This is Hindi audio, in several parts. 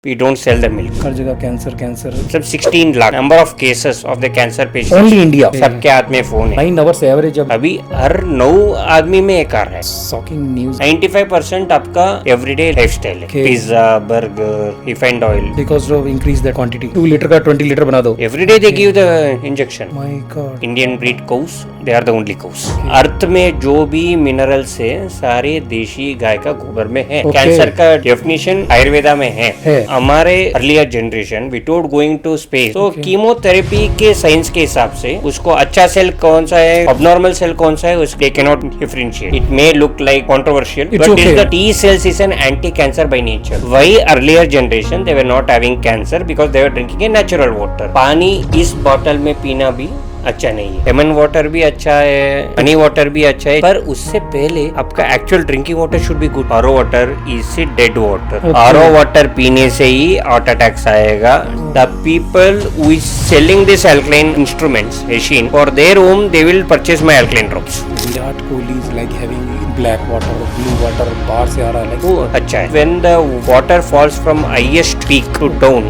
We don't sell the milk. हर जगह कैंसर कैंसर सब 16 lakh number of cases of the cancer patient only India. सबके हाथ में फोन है। 9 आवर्स एवरेज। अब अभी हर 9 आदमी में एक कार है। Shocking news. 95% आपका एवरीडे लाइफस्टाइल है। Okay. Pizza, burger, refined oil. Because of increase that quantity. 2 litre का 20 लीटर बना दो। Everyday they give the injection. My God. Indian breed cows, they are the only cows. Earth में जो भी मिनरल्स है सारे देशी गाय का गोबर में है। Okay. कैंसर का डेफिनेशन आयुर्वेदा में है। हमारे earlier generation without going to space, तो कीमोथेरेपी के साइंस के हिसाब से उसको अच्छा सेल कौन सा है, अबनॉर्मल सेल कौन सा है, उसके cannot differentiate. It may look like controversial but is the T cells is an anti cancer by nature. वही earlier generation they were not having cancer because they were drinking a natural water. पानी इस बॉटल में पीना भी अच्छा नहीं है। लेमन वाटर भी अच्छा है, हनी वाटर भी अच्छा है, पर उससे पहले आपका actual drinking water should be good. RO water is dead water. RO water पीने से ही हार्ट अटैक्स आएगा। The people who is selling this alkaline instruments machine for their home, they will purchase my alkaline drops. Virat Kohli is like having black water, blue water बाहर से आ रहा है। वो अच्छा है। When the water falls from highest peak to down,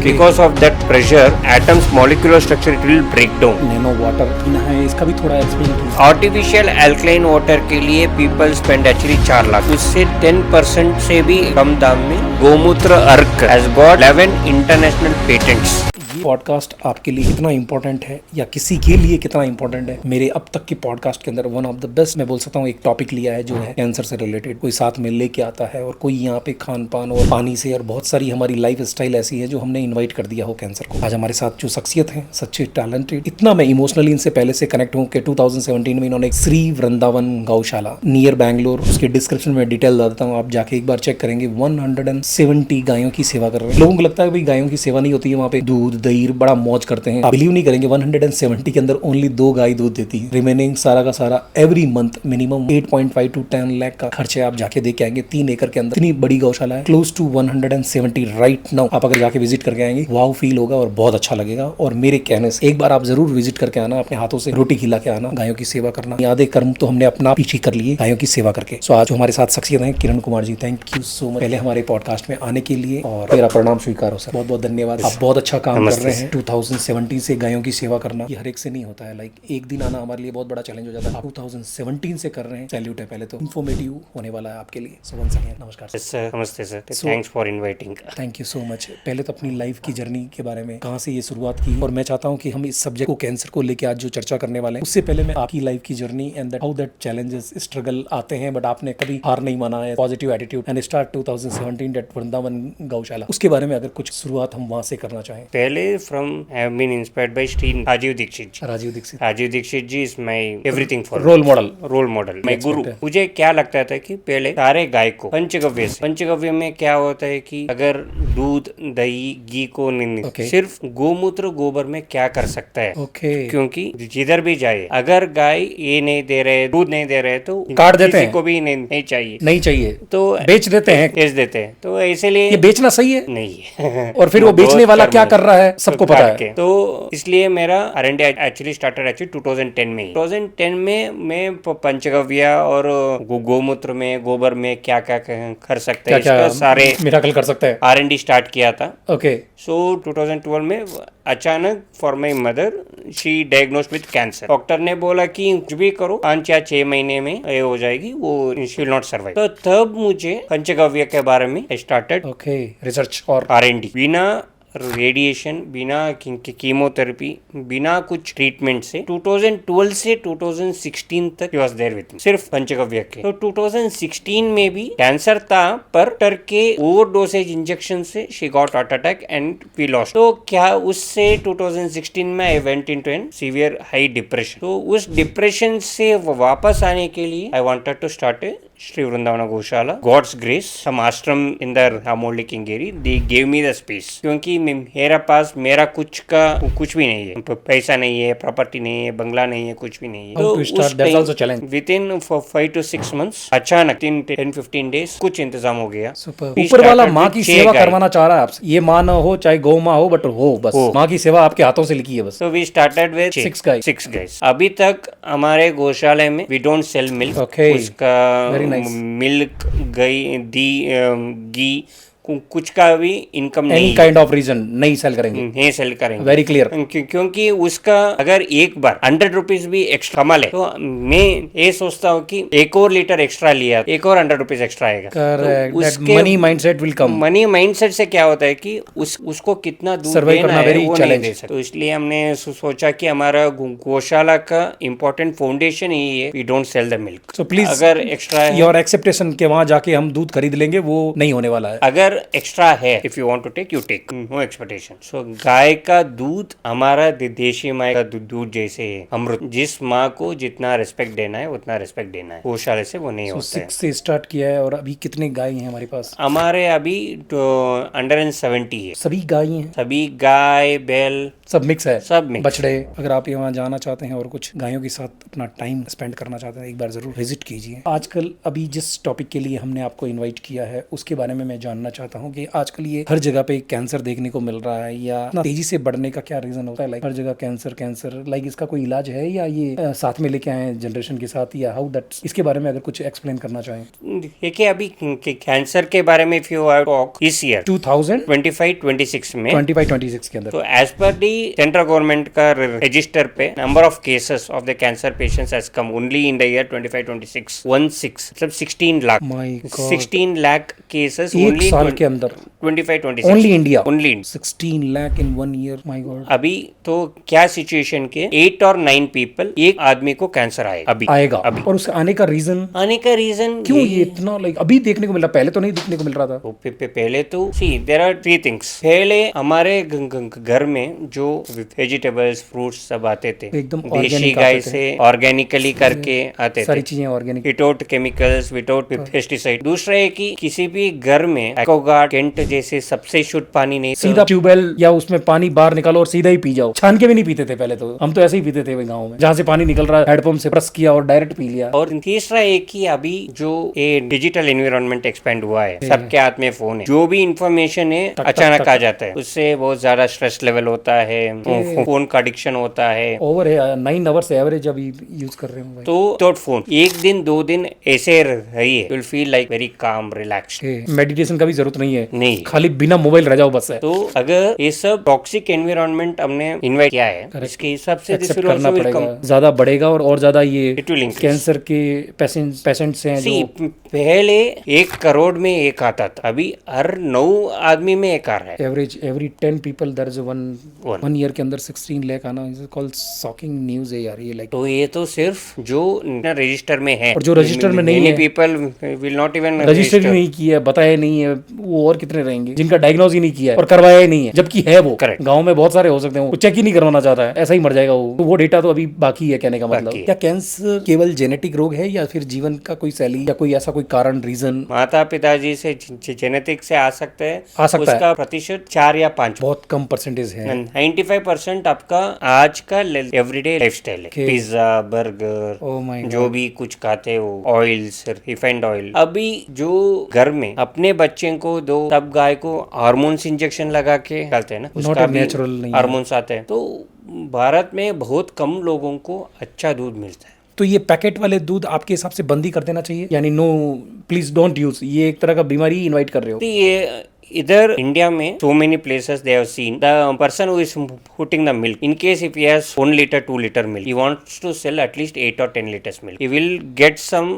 because of that pressure, atoms molecular structure it will break down. Nano water पीना है, इसका भी थोड़ा एक्सप्लेन कीजिए। आर्टिफिशियल अल्कलाइन वाटर के लिए पीपल स्पेंड एक्चुअली 4 लाख। उससे 10% से भी कम दाम में गोमूत्र अर्क हैज गॉट 11 इंटरनेशनल पेटेंट्स। ये पॉडकास्ट आपके लिए कितना इंपॉर्टेंट है या किसी के लिए कितना इंपॉर्टेंट है, मेरे अब तक के पॉडकास्ट के अंदर वन ऑफ द बेस्ट मैं बोल सकता हूँ एक टॉपिक लिया है जो है कैंसर से रिलेटेड। कोई साथ में लेके आता है और कोई यहाँ पे खान पान और पानी से और बहुत सारी हमारी लाइफ स्टाइल ऐसी है जो हमने इन्वाइट कर दिया हो कैंसर को। आज हमारे साथ जो शख्सियत है सच्चे टैलेंटेड, इतना मैं इमोशनली इनसे पहले से कनेक्ट हूँ कि 2017 में इन्होंने एक श्री वृंदावन गौशाला नियर बैंगलोर, उसके डिस्क्रिप्शन में डिटेल डालता हूँ, आप जाके एक बार चेक करेंगे। 170 गायों की सेवा कर रहे हैं। लोगों को लगता है भाई गायों की सेवा नहीं होती है, वहाँ पे दूध दही बड़ा मौज करते हैं। आप बिलीव नहीं करेंगे 170 के अंदर ओनली 2 गाय दूध देती है। रिमेनिंग सारा का सारा every month minimum 8.5 to 10 lakh का खर्चे आप जाके देख के आएंगे। 3 एकड़ के अंदर इतनी बड़ी गौशाला है, क्लोज टू 170 राइट नाउ। आप अगर जाके विजिट करके आएंगे वाव फील होगा और बहुत अच्छा लगेगा। और मेरे कहने से एक बार आप जरूर विजिट करके आना, अपने हाथों से रोटी खिला के आना, गायों की सेवा करना। आधे कर्म तो हमने अपना पीछे कर लिए गायों की सेवा करके। सो आज हमारे साथ शख्सियत है Kiran Kumar ji, thank you so much पहले हमारे पॉडकास्ट में आने के लिए और मेरा प्रणाम स्वीकार हो सर। बहुत बहुत धन्यवाद। आप बहुत अच्छा काम कर रहे हैं। 2017 से गायों की सेवा करना ये हर एक से नहीं होता है। लाइक एक दिन आना हमारे लिए बहुत बड़ा चैलेंज हो जाता है। आप 2017 से कर रहे हैं, सैल्यूट है। पहले तो इन्फॉर्मेटिव होने वाला है आपके लिए। सो वंस अगेन नमस्कार सर। नमस्ते sir, thanks for inviting. Thank you so much. पहले तो अपनी लाइफ की जर्नी के बारे में, कहाँ से ये शुरुआत की, और मैं चाहता हूँ कि हम इस सब्जेक्ट को कैंसर को लेकर आज जो चर्चा करने वाले हैं उससे पहले मैं आपकी लाइफ की journey and how that challenges struggle आते हैं बट आपने कभी हार नहीं माना है, positive attitude and start 2017 that Vrindavan गौशाला, उसके बारे में अगर कुछ शुरुआत हम वहाँ से करना चाहें। पहले from have been inspired by Shri Rajiv Dikshit ji. Rajiv Dikshit ji is my everything for role model my guru. मुझे क्या लगता था कि पहले सारे गाय को पंचगव्य में क्या होता है कि अगर दूध दही घी को नहीं, सिर्फ गोमूत्र गोबर में क्या कर सकता है। क्योंकि जिधर भी जाए अगर गाय ये नहीं दे रहे, दूध नहीं दे रहे, तो काट देते हैं। को भी नहीं चाहिए तो बेच देते हैं। तो इसलिए ये बेचना सही है नहीं है। और फिर वो बेचने वाला क्या कर रहा है सबको पता है। तो इसलिए मेरा R&D एक्चुअली स्टार्टेड 2010 में। 2010 में मैं पंचगव्य और गोमूत्र में गोबर में क्या क्या कर सकते हैं इसका सारे मिराकल कर सकते हैं R&D स्टार्ट किया था। ओके। सो 2012 में अचानक for my mother she diagnosed with cancer. Doctor ने बोला कि कुछ भी करो 5 या 6 महीने में ये हो जाएगी, वो शी विल नॉट सर्वाइव। तो तब मुझे पंचगव्य के बारे में स्टार्टेड रिसर्च और R&D। बिना रेडिएशन, बिना कीमोथेरेपी, बिना कुछ ट्रीटमेंट से 2012 से 2016 तक ही वाज देयर विद मी, सिर्फ पंचगव्य के। तो 2016 में भी कैंसर था पर डॉक्टर के ओवरडोसेज इंजेक्शन से she got heart attack and we lost. तो क्या उससे 2016 में I went into an severe high depression. तो उस डिप्रेशन से वापस आने के लिए I wanted to start a Sri Vrindavana Goshala. God's grace, some ashram in the Ramolli Kingeri, they gave me the space. क्योंकि मेरा पास मेरा कुछ भी नहीं है, पैसा नहीं है, प्रॉपर्टी नहीं है, बंगला नहीं है, कुछ भी नहीं है। तो उस time with in 5 to 6 months अचानक 10-15 days कुछ इंतजाम हो गया। ऊपर वाला माँ की सेवा करवाना चाह रहा है आपसे। ये माँ ना हो चाहे गौ माँ हो बट हो बस माँ की सेवा आपके हाथों से लिखी है बस। So we started with 6 guys. अभी तक हमारे गौशाले में we don't sell milk. उसका मिल्क घी कुछ का भी इनकम एनी नहीं काइंड ऑफ रीजन नहीं सेल करेंगे, नहीं सेल करेंगे। Very clear. क्योंकि उसका अगर एक बार 100 रुपीज भी एक्स्ट्रा कमा ले तो मैं ये सोचता हूँ कि एक और लीटर एक्स्ट्रा लिया एक और 100 रुपीज एक्स्ट्रा आएगा। करेक्ट, तो that money mindset will come. Money mindset से क्या होता है कि उसको कितना दूध Survive देना करना है very वो नहीं challenge। दे सकते। तो इसलिए हमने सोचा कि हमारा गौशाला का इम्पोर्टेंट फाउंडेशन यही है, we don't sell the milk. So please अगर एक्स्ट्रा है, योर एक्सेप्टेशन के वहां जाके हम दूध खरीद लेंगे, वो नहीं होने वाला है। अगर एक्स्ट्रा है, if you want to take you take, no expectation. So गाय का दूध हमारा देशी माँ का दूध जैसे है, अमृत। जिस माँ को जितना रिस्पेक्ट देना है उतना रिस्पेक्ट देना है, गौशाले से वो नहीं होता है। 6 से स्टार्ट किया है और अभी कितने गाय हैं हमारे पास? हमारे अभी 170 है। सभी गाय हैं, सभी गाय बैल सब मिक्स है, सब मिक्स। बछड़े। अगर आप यहाँ जाना चाहते हैं और कुछ गायों के साथ अपना टाइम स्पेंड करना चाहते हैं, एक बार जरूर विजिट कीजिए। आजकल अभी जिस टॉपिक के लिए हमने आपको इनवाइट किया है उसके बारे में मैं जानना चाहता हूँ कि आजकल ये हर जगह पे कैंसर देखने को मिल रहा है, या इतना तेजी से बढ़ने का क्या रीजन होता है? लाइक हर जगह कैंसर कैंसर, लाइक इसका कोई इलाज है या ये साथ में लेके आए हैं जनरेशन के साथ, या हाउ दैट, इसके बारे में अगर कुछ एक्सप्लेन करना चाहें। देखिए अभी कैंसर के बारे में इफ यू टॉक इस ईयर 2025-26 में 25-26 के अंदर, तो एज पर दी सेंट्रल गवर्नमेंट का रजिस्टर पे number of cases of the cancer patients has come only in the year 25-26 मतलब 16 lakh. My god, 16 lakh cases एक ओनली साल के अंदर 25-26 only India, only 16 lakh in 1 year. My god, अभी तो क्या सिचुएशन के 8 और 9 पीपल, एक आदमी को कैंसर आएगा अभी आएगा। अभी। और उसके आने का रीजन आने का रीजन क्यों ये इतना लाइक अभी देखने को मिला, पहले तो नहीं देखने को मिल रहा था? पहले तो सी देयर आर 3 थिंग्स। पहले हमारे घर में जो वेजिटेबल्स फ्रूट्स सब आते थे एकदम देशी organic गाय आते थे। से ऑर्गेनिकली करके आते सारी थे, चीजें organic. Without chemicals without pesticide. दूसरा है कि किसी भी घर में एक्वागार्ड, केंट जैसे सबसे शुद्ध पानी नहीं, सीधा ट्यूबवेल या उसमें पानी बाहर निकालो और सीधा ही पी जाओ। छान के भी नहीं पीते थे पहले तो, हम तो ऐसे ही पीते थे गाँव में, जहाँ से पानी निकल रहा है हेडपंप से प्रेस किया और डायरेक्ट पी लिया। और तीसरा है कि अभी जो ये डिजिटल एनवायरनमेंट एक्सपेंड हुआ है, सबके हाथ में फोन है, जो भी इंफॉर्मेशन है अचानक आ जाता है, उससे बहुत ज्यादा स्ट्रेस लेवल होता है, फोन का एडिक्शन होता है। ओवर है 9 आवर्स एवरेज अभी यूज कर रहे हूँ। तो फोन एक दिन 2 दिन ऐसे रहिए, you will feel like very calm relaxed. Meditation का भी जरूरत नहीं है, नहीं, खाली बिना मोबाइल रह जाओ बस है। तो अगर ये सब टॉक्सिक एनवायरनमेंट हमने इन्वाइट किया है, इसके हिसाब से एक्सेप्ट करना पड़ेगा, ज्यादा बढ़ेगा और ज्यादा ये It will increase। कैंसर के पेशेंट्स हैं See, जो पहले 1 करोड़ में एक आता था, अभी हर 9 आदमी में एक आ रहा है। Average every 10 people there is one year के अंदर 16 लाख आना इज कॉल्ड शॉकिंग न्यूज है यार ये। लाइक तो ये तो सिर्फ जो रजिस्टर में है, और जो रजिस्टर में नहीं है, people will not even register ही नहीं किया, बताया नहीं है, वो और कितने रहेंगे जिनका डायग्नोज ही नहीं किया है और करवाया ही नहीं है, जबकि है वो। Correct। गांव में बहुत सारे हो सकते हैं, वो चेक ही नहीं करवाना चाहता है, ऐसा ही मर जाएगा वो। तो वो डेटा तो अभी बाकी है कहने का मतलब। क्या कैंसर केवल जेनेटिक रोग है या फिर जीवन का कोई शैली या कोई ऐसा कोई कारण, रीजन? माता पिताजी से जेनेटिक से आ सकते हैं, आ सकता उसका प्रतिशत 4 या 5, बहुत कम परसेंटेज है। 95% आपका आज का एवरीडे लाइफस्टाइल है, pizza burger, oh my God, जो भी कुछ खाते हो, ऑयल्स, रिफाइंड ऑयल। अभी जो घर में अपने बच्चे को दो, तब गाय को हार्मोन्स इंजेक्शन लगा के डालते हैं ना, उसका भी नेचुरल नहीं है। हार्मोन्स आते हैं। तो भारत में बहुत कम लोगों को अच्छा दूध मिलता है। तो ये पैकेट वाले दूध आपके हिसाब से बंद ही कर देना चाहिए, यानी नो प्लीज डोंट यूज, ये एक तरह का बीमारी इनवाइट कर रहे हो? तो ये इधर इंडिया में so many places they have seen the person who is putting the milk, in case if he has 1 liter 2 liter milk, he wants to sell at least 8 or 10 liters milk, he will get some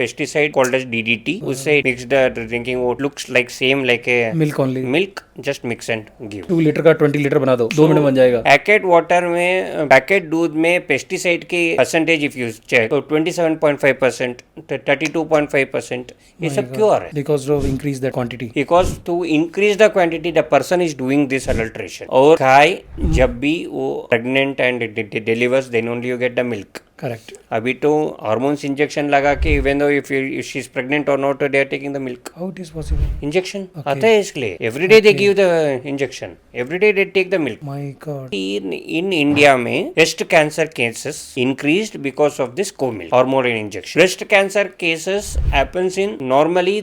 pesticide called as DDT, उससे mix the drinking water, looks like same like a milk only, milk, just mix and give। 2 litre का 20 लीटर बना दो, 2 मिनट बन जाएगा। पैकेट वाटर में, पैकेट दूध में पेस्टिसाइड के परसेंटेज इफ यू चेक तो 27.5%, 32.5%, ये सब क्यों आ रहा है? Because of increase the quantity, because to increase the quantity the person is doing this adulteration. और गाय जब भी वो pregnant and delivers then only you get the milk. Correct. अभी तो हार्मोन्स इंजेक्शन लगा के even though if she is pregnant और not they are taking the milk. How it is possible? Injection आता है इसके लिए, everyday they give the injection, everyday they take the milk. My god. In India में breast cancer cases increased because of this co-milk hormone injection. Breast cancer cases happens in normally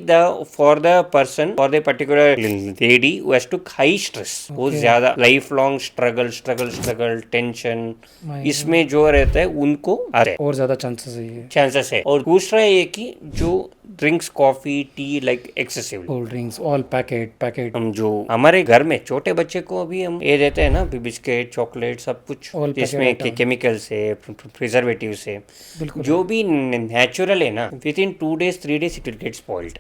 for the person, for the particular lady who has to high stress, बहुत ज्यादा लाइफ लॉन्ग स्ट्रगल टेंशन, इसमें जो रहता है उनको आ रहा है और ज्यादा चांसेस है ये। चांसेस है। और दूसरा ये कि जो drinks coffee tea like excessive. Cold drinks all packet हम जो हमारे घर में छोटे बच्चे को भी हम ये देते हैं ना, बिस्किट चॉकलेट सब कुछ All packet जिसमें item. केमिकल से प्रिजर्वेटिव से जो भी नेचुरल है ना, with in 2 days 3 days it will get spoiled.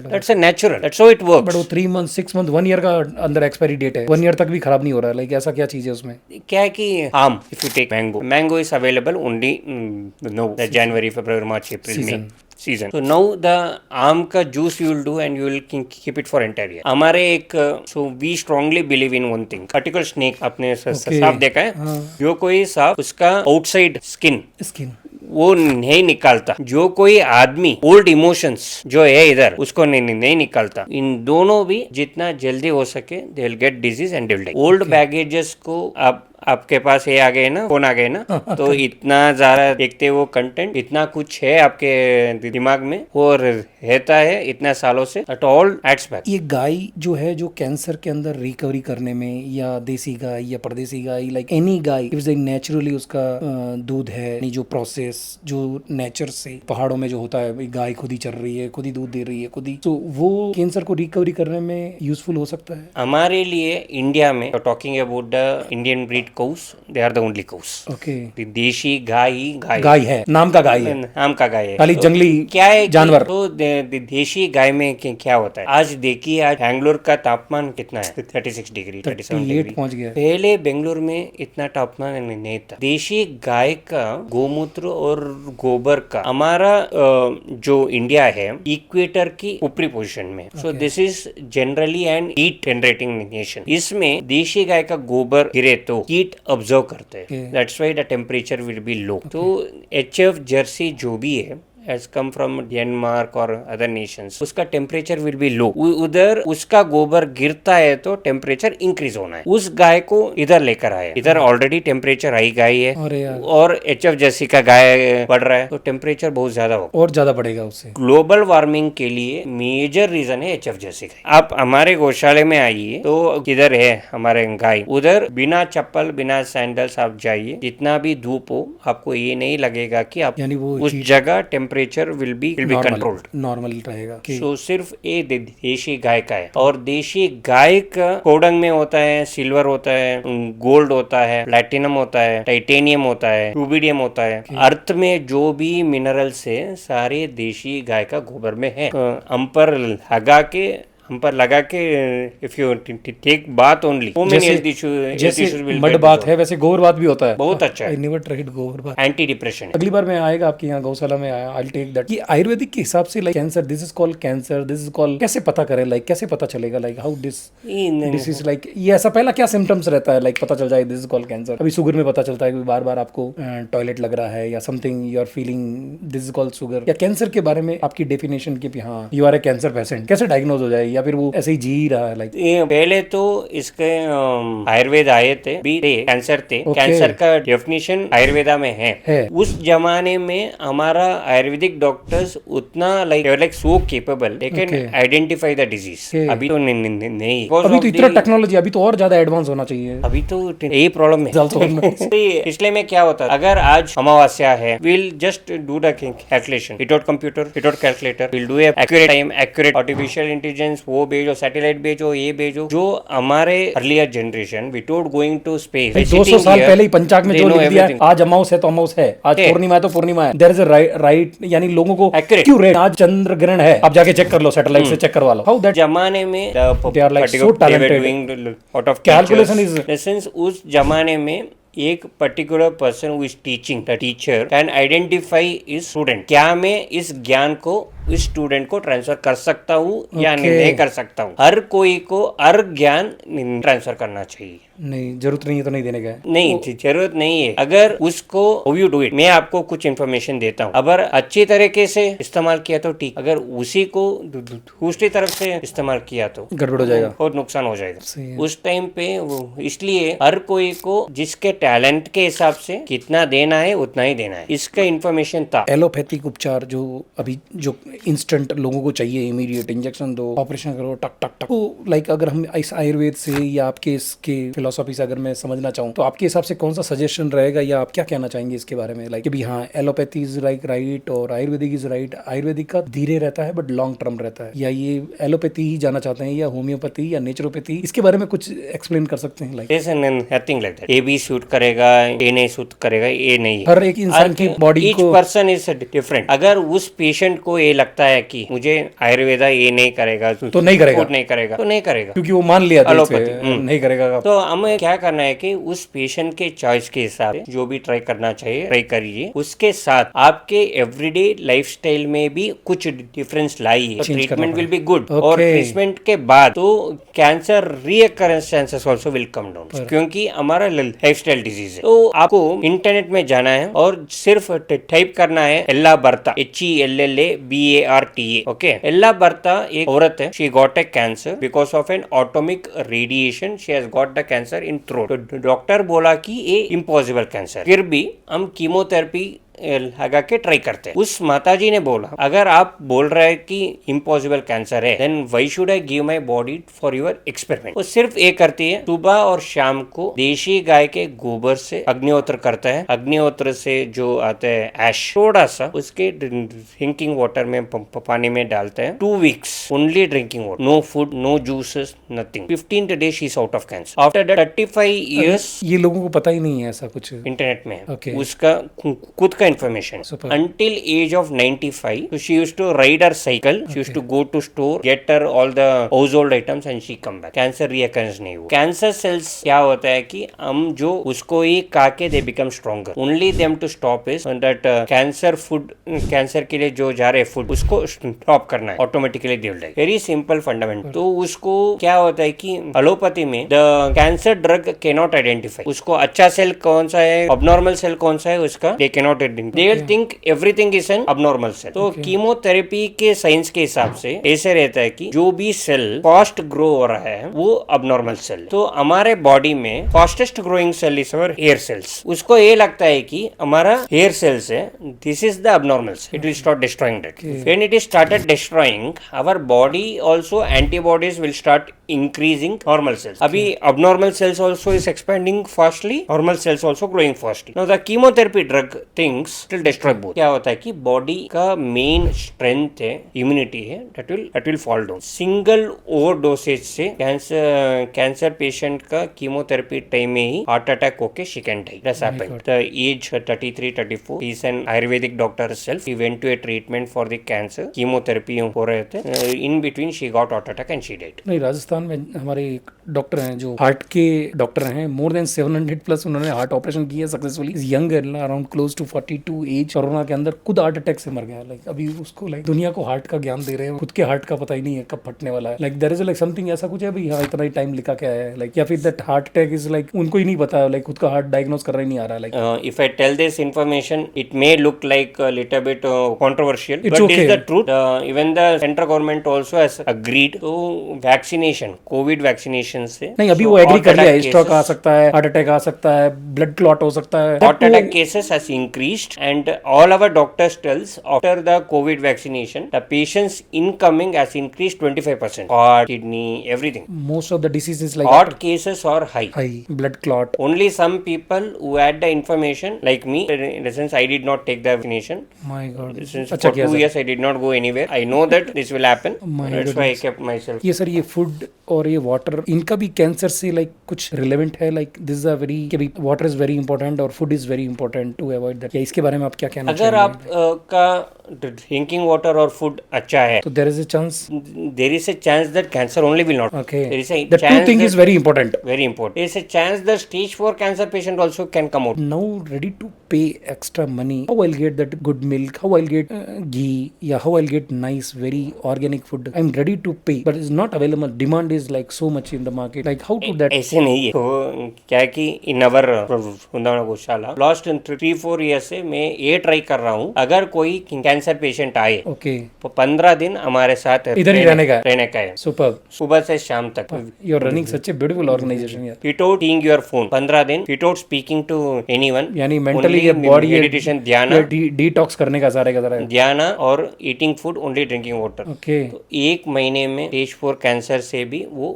That's a natural, that's how it but works. वो 3 मंथ 6 मंथ 1 ईयर का अंदर एक्सपायरी डेट है, 1 ईयर तक भी खराब नहीं हो रहा है, लाइक ऐसा क्या चीज है उसमें? क्या है कि आम, if you take mango is available only no January February March April May season. So now the आम का juice you will do and you will keep it for entire year. हमारे एक so we strongly believe in one thing. Particular snake आपने सांप देखा है? जो कोई सांप उसका outside skin वो नहीं निकालता, जो कोई आदमी ओल्ड इमोशंस जो है इधर उसको नहीं निकालता, इन दोनों भी जितना जल्दी हो सके they will get disease and will die. Old baggages को आप आपके पास ये आ गए ना, फोन आ गए ना, तो इतना ज्यादा देखते वो कंटेंट, इतना कुछ है आपके दिमाग में वो रहता है इतना सालों से, एट ऑल एड्स बैक। ये गाय जो है जो कैंसर के अंदर रिकवरी करने में, या देसी गाय या परदेसी गाय, लाइक एनी गाय इफ नेचुरली उसका दूध है, यानी जो प्रोसेस जो नेचर से पहाड़ों में जो होता है, गाय खुद ही चल रही है, खुद ही दूध दे रही है, खुद ही, तो वो कैंसर को रिकवरी करने में यूजफुल हो सकता है। हमारे लिए इंडिया में talking about the Indian breed cows, they are the only cows. Okay देशी गाय ही गाय है, नाम का गाय है, नाम का गाय है, खाली तो जंगली क्या है जानवर। तो देशी गाय में क्या होता है, आज देखिए आज बेंगलोर का तापमान कितना है, 36 डिग्री 37 डिग्री पहुंच गया। पहले बेंगलोर में इतना तापमान नहीं था। देशी गाय का गोमूत्र और गोबर का हमारा जो इंडिया है इक्वेटर की ऊपरी पोजीशन में, सो this is generally and heat generating nation. इसमें देशी गाय का गोबर गिरे तो हीट ऑब्जर्व करते हैं, that's why the temperature will be low. तो HF जर्सी जो भी है has come from Denmark or other nations, उसका टेम्परेचर विल बी लो, उधर उसका गोबर गिरता है तो टेम्परेचर इंक्रीज होना है, उस गाय को इधर लेकर आए, इधर ऑलरेडी टेम्परेचर हाई गाय है और HF जैसी का गाय बढ़ रहा है तो टेम्परेचर बहुत ज्यादा होगा और ज्यादा बढ़ेगा उससे। ग्लोबल वार्मिंग के लिए मेजर रीजन है HF जैसी गाय। आप हमारे गौशाले में आइए तो किधर है हमारे गाय, उधर बिना चप्पल बिना सैंडल्स आप जाइए, जितना भी धूप हो आपको ये नहीं लगेगा कि आप यानी वो उस जगह temperature will be controlled, normal रहेगा। सो सिर्फ ये देशी गाय का है, और देशी गाय का कोडंग में होता है, सिल्वर होता है, गोल्ड होता है, प्लैटिनम होता है, टाइटेनियम होता है, रूबिडियम होता है, अर्थ में जो भी मिनरल्स है सारे देशी गाय का गोबर में है। हम पर लगा के इफ यू टेक बात only, so many health issues जैसे मड बात है वैसे गोबर बात भी होता है, बहुत अच्छा है, आई नेवर ट्राइड गोबर बात, एंटी डिप्रेशन। अगली बार मैं आएगा आपके यहाँ गौशाला में आया, आई विल टेक दैट। कि आयुर्वेदिक के हिसाब से like cancer this is called cancer, this is called, कैसे पता करें, लाइक कैसे पता चलेगा, like how this is like, ये ऐसा पहला क्या सिम्टम्स रहता है, लाइक पता चल जाए दिस इज कॉल्ड कैंसर? अभी शुगर में पता चलता है कि बार बार आपको टॉयलेट लग रहा है या something, you are feeling this is called sugar, या कैंसर के बारे में आपकी डेफिनेशन की हाँ you are a cancer patient, कैसे डायग्नोज हो जाए, या फिर वो ऐसे ही जी रहा है लाइक? पहले तो इसके आयुर्वेद आए थे भी कैंसर थे, कैंसर का डेफिनेशन आयुर्वेदा में है। उस जमाने में हमारा आयुर्वेदिक डॉक्टर्स उतना like so capable they can identify the disease. अभी तो नहीं, अभी तो इतना टेक्नोलॉजी, अभी तो और ज्यादा एडवांस होना चाहिए, अभी तो यही प्रॉब्लम है। इसलिए में क्या होता है, अगर आज अमावस्या है will just do the calculation without computer without calculator, will do accurate time, accurate artificial intelligence, वो भेजो, सैटेलाइट भेजो, ये भेजो, जो हमारे earlier generation without going to space 200 साल पहले ही पंचांग में जो लिख दिया, आज अमावस है तो अमावस है, आज पूर्णिमा है तो पूर्णिमा है, देयर इज अ राइट, यानी लोगों को क्यों रेट, आज चंद्र ग्रहण है आप जाके चेक कर लो, सैटेलाइट से चेक करवा लो। हाउ दैट जमाने में they are like so talented, calculation is, उस जमाने में एक particular person who is teaching, the teacher can identify is student, क्या मैं इस ज्ञान को इस स्टूडेंट को ट्रांसफर कर सकता हूँ या नहीं कर सकता हूँ। हर कोई को हर ज्ञान ट्रांसफर करना चाहिए, नहीं जरूरत नहीं है तो नहीं देने का, नहीं जरूरत नहीं है। अगर उसको यू डू इट, मैं आपको कुछ इन्फॉर्मेशन देता हूँ, अगर अच्छी तरीके से इस्तेमाल किया तो ठीक, अगर उसी को दूसरी तरफ से इस्तेमाल किया तो गड़बड़ हो जाएगा, बहुत नुकसान हो जाएगा उस टाइम पे। इसलिए हर कोई को जिसके टैलेंट के हिसाब से कितना देना है उतना ही देना है, इसका इन्फॉर्मेशन था। एलोपैथिक उपचार जो अभी जो इंस्टेंट लोगों को चाहिए, इमीडिएट इंजेक्शन दो, ऑपरेशन करो, टक टक टक, तो लाइक अगर हम इस आयुर्वेद से या आपके इसके फिलोसॉफी से अगर मैं समझना चाहूँ तो आपके हिसाब से कौन सा सजेशन रहेगा या आप क्या कहना चाहेंगे इसके बारे में, लाइक कि भी हाँ एलोपैथी इज लाइक राइट और आयुर्वेदिक इज राइट, आयुर्वेदिक का धीरे रहता है बट लॉन्ग टर्म रहता है, या ये एलोपैथी ही जाना चाहते हैं या होम्योपैथी या नेचुरोपैथी, इसके बारे में कुछ एक्सप्लेन कर सकते हैं? लाइक नथिंग लाइक दैट, ए भी सूट करेगा, ए नहीं सूट करेगा, ये नहीं। हर एक इंसान की बॉडी ईच को पर्सन इज डिफरेंट। अगर उस पेशेंट को ये लगता है कि मुझे आयुर्वेदा ये नहीं करेगा तो नहीं करेगा, नहीं करेगा तो नहीं करेगा, क्योंकि वो मान लिया दिल से एलोपैथी नहीं करेगा। तो हमें क्या करना है कि उस पेशेंट के चॉइस के हिसाब से जो भी ट्राई करना चाहिए ट्राई करिए। उसके साथ आपके एवरीडे लाइफस्टाइल में भी कुछ डिफरेंस लाइए, तो ट्रीटमेंट विल बी गुड। और ट्रीटमेंट के बाद तो cancer recurrence chances also will come down, क्योंकि हमारा लाइफस्टाइल डिजीज है। तो आपको इंटरनेट में जाना है और सिर्फ टाइप करना है एल्ला बर्ता, HELLABARTA। ओके, एल्ला बर्ता एक औरत है, she got a cancer because of an atomic radiation, she has got the cancer in throat. तो डॉक्टर बोला कि ये इम्पॉसिबल कैंसर, फिर भी हम कीमोथेरेपी लगा के ट्राई करते हैं। उस माताजी ने बोला अगर आप बोल रहे हैं कि इम्पॉसिबल कैंसर है, then why should I give my body for your experiment. वो सिर्फ ये करती है, सुबह और शाम को देशी गाय के गोबर से अग्निहोत्र करता है। अग्निहोत्र से जो आता है एश, थोड़ा सा उसके ड्रिंकिंग वाटर में पानी में डालते हैं। 2 weeks only drinking water, no food, no juices, nothing. 15th day she is out of cancer after 35 years। ये लोगों को पता ही नहीं है ऐसा कुछ इंटरनेट में Okay. उसका खुद का information until age of 95। so she used to ride her cycle, she used to go to store, get her all the household items and she come back। Cancer reoccurrence नहीं हुआ। कैंसर सेल्स क्या होता है कि हम जो उसको ही खा के they become stronger, only them to stop is that cancer food, cancer के लिए जो जा रहे फूड उसको स्टॉप करना है, automatically they will die. Very simple fundamental. तो उसको क्या होता है कि एलोपैथी में the cancer drug can not identify उसको अच्छा सेल कौन सा है, अबनॉर्मल सेल कौन सा है, उसका they can not identify, they will think everything is an abnormal cell. तो कीमोथेरेपी के साइंस के हिसाब से ऐसे रहता है कि जो भी सेल फास्ट ग्रो हो रहा है वो अबनॉर्मल सेल। तो हमारे बॉडी में fastest growing cell is our hair cells. उसको ये लगता है कि हमारा हेयर सेल्स है, this is the abnormal cell, it will start destroying that. When it is started destroying our body also antibodies will start increasing normal cells। अभी abnormal cells also is expanding fastly, normal cells also growing fastly। now the chemotherapy drug things will destroy both। क्या होता है कि बॉडी का मेन स्ट्रेंथ है, इम्यूनिटी है, that will fall down। Single overdoses से कैंसर पेशेंट का कीमोथेरेपी टाइम में ही हार्ट अटैक होके she can die। That's happened। The age 33-34, he is an Ayurvedic doctor herself, he went to a treatment for the cancer, chemotherapy हो रहे थे, in between she got heart attack and she died। नहीं, राजस्थान में हमारे एक डॉक्टर हैं जो हार्ट के डॉक्टर हैं, मोर देन 700 प्लस उन्होंने हार्ट ऑपरेशन किया successfully. Young around close to 42 age, corona के अंदर खुद हार्ट अटैक से मर गया। लाइक अभी उसको लाइक दुनिया को हार्ट का ज्ञान दे रहे हैं, खुद के हार्ट का पता ही नहीं है कब फटने वाला है। Like there is like something ऐसा कुछ है भाई, हाँ इतना ही टाइम लिखा क्या है, लाइक या फिर that heart attack is like उनको ही नहीं पता, लाइक खुद का हार्ट डायग्नोज करना ही नहीं आ रहा है। Like if I tell this information it may look like a little bit controversial, It's but okay। this is the truth। even the central government also has agreed to vaccination, covid vaccination से। नहीं, अभी वो एग्री कर लिया है, स्ट्रोक आ सकता है, हार्ट अटैक आ सकता है, ब्लड क्लॉट हो सकता है। Heart attack cases has increased and all our doctors tells after the COVID vaccination the patients incoming has increased 25%। Heart, kidney, everything। Most of the diseases like Heart cases are high। blood clot। Only some people who had the information like me, in the sense I did not take the vaccination। My God। Since अच्छा for किया 2 sir. years I did not go anywhere। I know that this will happen। My That's why I kept myself। ये सर ये फूड और ये वाटर, इनका भी कैंसर से लाइक कुछ रिलेवेंट है? Like this is a very कि भाई वाटर इज वेरी इंपॉर्टेंट और food is very important to avoid that, या इसके बारे में आप क्या कहना अगर चाहेंगे? आप का ड्रिंकिंग वाटर और फूड अच्छा है तो there is a chance, there is a chance that cancer only will not। okay, There is a the two chance thing that- is very important। very important। There is a chance the stage 4 cancer patient also can come out। Now ready to pay extra money, how I'll get that good milk, how I'll get ghee, yeah, how I'll get nice very organic food, I'm ready to pay but it's not available, demand is like so much in the market, like how to that। ऐसे नहीं है। तो क्या है कि इन अवर वृंदावन गौशाला लास्ट 3-4 ईयर से मैं ये ट्राई कर रहा हूँ, अगर कोई कैंसर कैंसर पेशेंट आए ओके, तो 15 दिन हमारे साथ इधर ही रहने का है। रहने का है, सुपर, सुबह से शाम तक, you are running such a beautiful organization यार। विदाउट टीइंग योर फोन 15 दिन, विदाउट स्पीकिंग टू एनीवन, यानी मेंटली ये बॉडी मेडिटेशन, ध्यान, डिटॉक्स करने का सारे का सारा। ध्यान और eating food, only drinking water. Okay, तो एक महीने में स्टेज 4 कैंसर से भी वो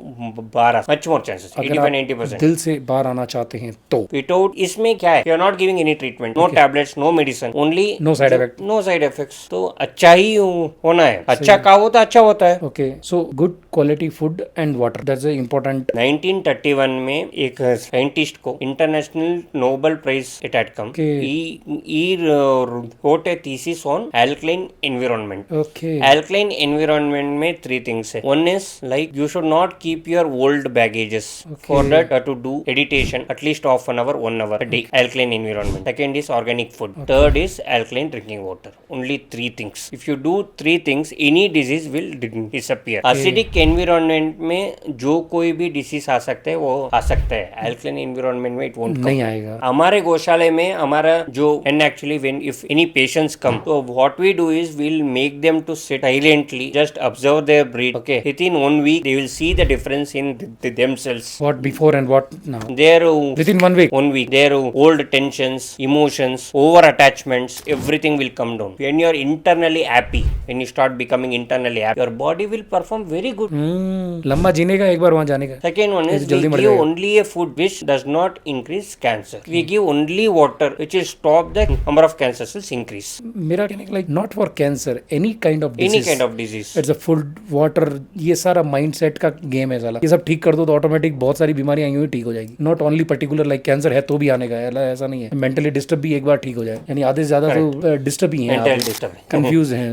बाहर मच मोर चांसेस, 85-90%। दिल से बाहर आना चाहते हैं तो विदाउट, इसमें क्या है, you are not giving any treatment, no tablets, no medicine, only no side effect. No side effects. तो अच्छा ही होना है, अच्छा का हो तो अच्छा होता है। Okay, so good quality food and water, that's important. 1931 में एक साइंटिस्ट को international Nobel prize it had come, he wrote a thesis on alkaline environment. Okay, Alkaline environment में 3 things है. One is like you should not keep your old baggages. For that you have to do meditation at least half an hour, 1 hour a day. Alkaline environment. Second is organic food. Third is alkaline drinking water. Only 3 things. If you do 3 things, any disease will disappear. Acidic environment में जो कोई भी disease आ सकता है वो आ सकता है. Alkaline environment में it won't come. नहीं आएगा। हमारे गौशाले में हमारा जो and actually when if any patients come, so what we do is we'll make them to sit silently, just observe their breath. Okay, within 1 week they will see the difference in themselves. What before and what now? Their Within 1 week. 1 week, their old tensions, emotions, over attachments, everything will come down. When you are internally happy, when you start becoming internally happy, your body will perform very good. लंबा जीने का, एक बार वहाँ जाने का। Second one is we give only a food which does not increase cancer. We give only water which will stop the number of cancer cells increase. मेरा कहने का like not for cancer, any kind of disease. Any kind of disease. It's a food, water, ये सारा माइंडसेट का गेम है साला। ये सब ठीक कर दो तो ऑटोमेटिक बहुत सारी बीमारियां यूं ही ठीक हो जाएगी। Not only particular like cancer है तो भी आने का है, ऐसा नहीं है। मेंटली डिस्टर्ब भी एक बार ठीक हो जाए, यानी आधे से ज्यादा तो डिस्टर्ब ही है, कंफ्यूज हैं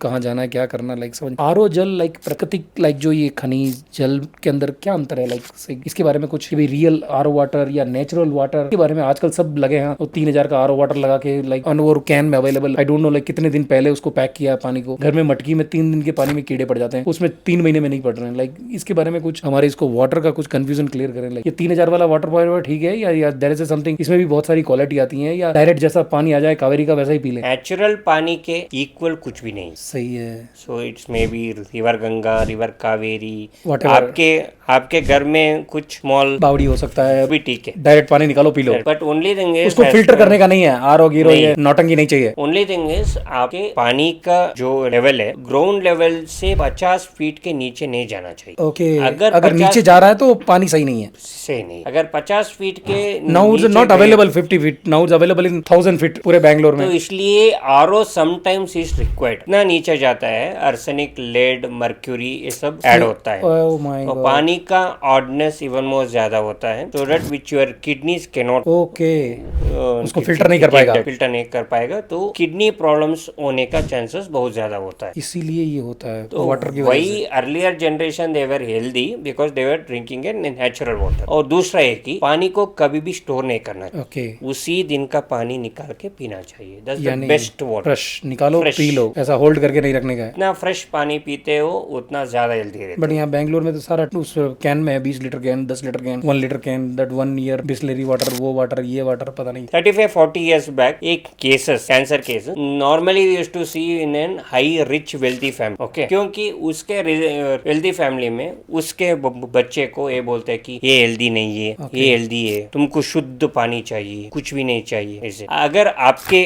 कहाँ जाना है क्या करना, लाइक समझ। आरओ जल लाइक प्राकृतिक, लाइक जो ये खनिज जल के अंदर क्या अंतर है, लाइक इसके बारे में कुछ भी, रियल आरओ वाटर या नेचुरल वाटर के बारे में आजकल सब लगे हैं। तो 3000 का आरओ वाटर लगा के लाइक और कैन में available, I don't know like कितने दिन पहले उसको पैक किया पानी को, घर में मटकी में 3 दिन के पानी में कीड़े पड़ जाते हैं, उसमें 3 महीने में नहीं पड़ रहे हैं। लाइक इसके बारे में कुछ हमारे इसको वाटर का कुछ कंफ्यूजन क्लियर करें। लाइक ये 3000 वाला वाटर पॉइंट ठीक है या देयर इज समथिंग, इसमें भी बहुत सारी क्वालिटी आती है, या डायरेक्ट जैसा पानी आ जाए कावेरी का वैसा ही पी ले? नेचुरल पानी के इक्वल कुछ भी नहीं। सही है। So it's may be river Ganga, river Kaveri, Whatever. आपके घर में कुछ स्मॉल बावड़ी हो सकता है, भी ठीक है, डायरेक्ट पानी निकालो P low. But only thing is उसको फिल्टर करने का नहीं है, आरओ गिरो ये नौटंकी नहीं चाहिए। ओनली थिंग इज आपके पानी का जो लेवल है ग्राउंड लेवल से 50 फीट के नीचे नहीं जाना चाहिए। ओके, अगर नीचे जा रहा है तो पानी सही नहीं है। सही नहीं। अगर 50 फीट के now is not available 50 feet, now is available in 1000 feet पूरे बैंगलोर में। तो इसलिए आरओ समटाइम्स इज रिक्वायर्ड। इतना नीचे जाता है आर्सेनिक, लेड, मर्क्यूरी ये सब ऐड होता है। Oh my तो God. पानी का ऑडनेस इवन मोर ज्यादा होता है, so that which your kidneys can not, okay, उसको फिल्टर नहीं कर पाएगा, फिल्टर नहीं कर पाएगा, तो किडनी प्रॉब्लम्स होने का चांसेस बहुत ज्यादा होता है। इसीलिए ये होता है तो वाटर की वजह वही earlier generation they were healthy because they were drinking a natural water. और दूसरा है कि पानी को कभी भी स्टोर नहीं करना चाहिए। ओके, उसी दिन का पानी निकाल के पीना चाहिए, that's the best water. Fresh निकालो पी लो, ऐसा होल्ड करके नहीं रखने का है। जितना फ्रेश पानी पीते हो उतना ज्यादा हेल्दी रहते। बट यहाँ बैंगलोर में तो सारा उस कैन में है, 20 litre can, 10 litre can, 1 litre can, that 1 year Bisleri water, वो वाटर, ये वाटर, पता नहीं। 35-40 years बैक एक cases, cancer cases normally we used to see in an high rich wealthy family. Okay, क्योंकि उसके वेल्दी फैमिली में उसके बच्चे को ये बोलते हैं कि ये हेल्दी नहीं है, ये हेल्दी है, तुमको शुद्ध पानी चाहिए, कुछ भी नहीं चाहिए। ऐसे अगर आपके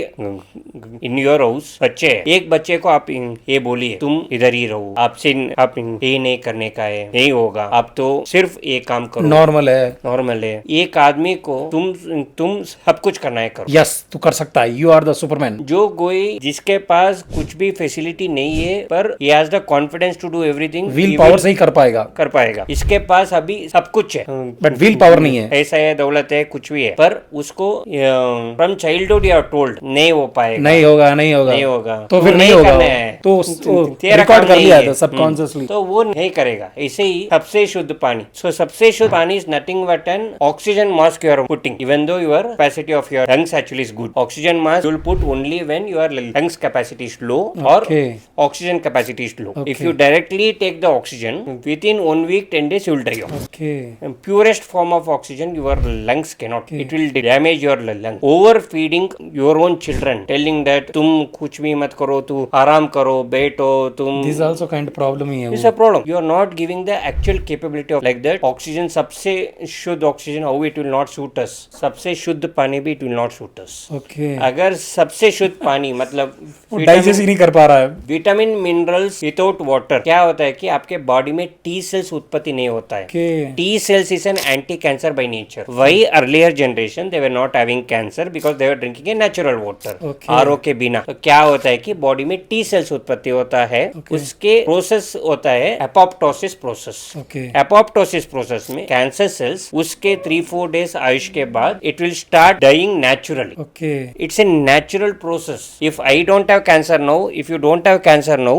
इन योर हाउस बच्चे है, एक बच्चे को आप ये बोलिए तुम इधर ही रहो, आपसे आप ये नहीं करने का है, नहीं होगा, आप तो सिर्फ ये काम करो, नॉर्मल है, नॉर्मल है। एक आदमी को तुम सब कुछ करना है, करो। यस, तू कर सकता है, यू आर द सुपरमैन। जो कोई जिसके पास कुछ भी फैसिलिटी नहीं है पर he has the confidence to do everything, wheel power से ही कर पाएगा। इसके पास अभी सब कुछ है बट व्हील पावर नहीं है, पैसा है, दौलत है, कुछ भी है, पर उसको from childhood you are told नहीं हो पाएगा, नहीं होगा, तो फिर नहीं होगा, तो रिकॉर्ड कर लिया है सबकॉन्शियसली, तो वो नहीं करेगा। ऐसे ही सबसे शुद्ध पानी, सो सबसे शुद्ध पानी is nothing but an oxygen mask you are putting, even though your capacity of your lungs actually is good. Oxygen mask you will put only when your lungs capacity is low और oxygen capacity is low. If you directly take the oxygen within 1 week 10 days you will die off. Purest form of oxygen your lungs cannot, it will damage your lung. Overfeeding your own children, telling that तुम कुछ भी मत करो, तू आराम करो, बैठो, तुम दिस आल्सो काइंड प्रॉब्लम ही है it's a problem. You are not giving the actual capability of like that. Oxygen, सबसे शुद्ध oxygen, how it will not suit us. सबसे शुद्ध पानी भी it will not suit us. Okay अगर सबसे शुद्ध पानी मतलब डाइजेस्ट ही नहीं कर पा रहा है. विटामिन मिनरल्स विदाउट वाटर, क्या होता है कि आपके बॉडी में टी सेल्स उत्पत्ति नहीं होता है. Okay T cells is an anti-cancer by nature. Why earlier generation they were not having cancer because they were drinking a natural water. Okay. RO के बिना. तो क्या होता है कि बॉडी में T cells उत्पत्ति होता है. उसके प्रोसेस होता है apoptosis process. Okay apoptosis process में कैंसर सेल्स उसके 3-4 डेज आयुष के बाद it will start dying naturally. Okay It's a natural process. If I don't have cancer now, if you don't have cancer now,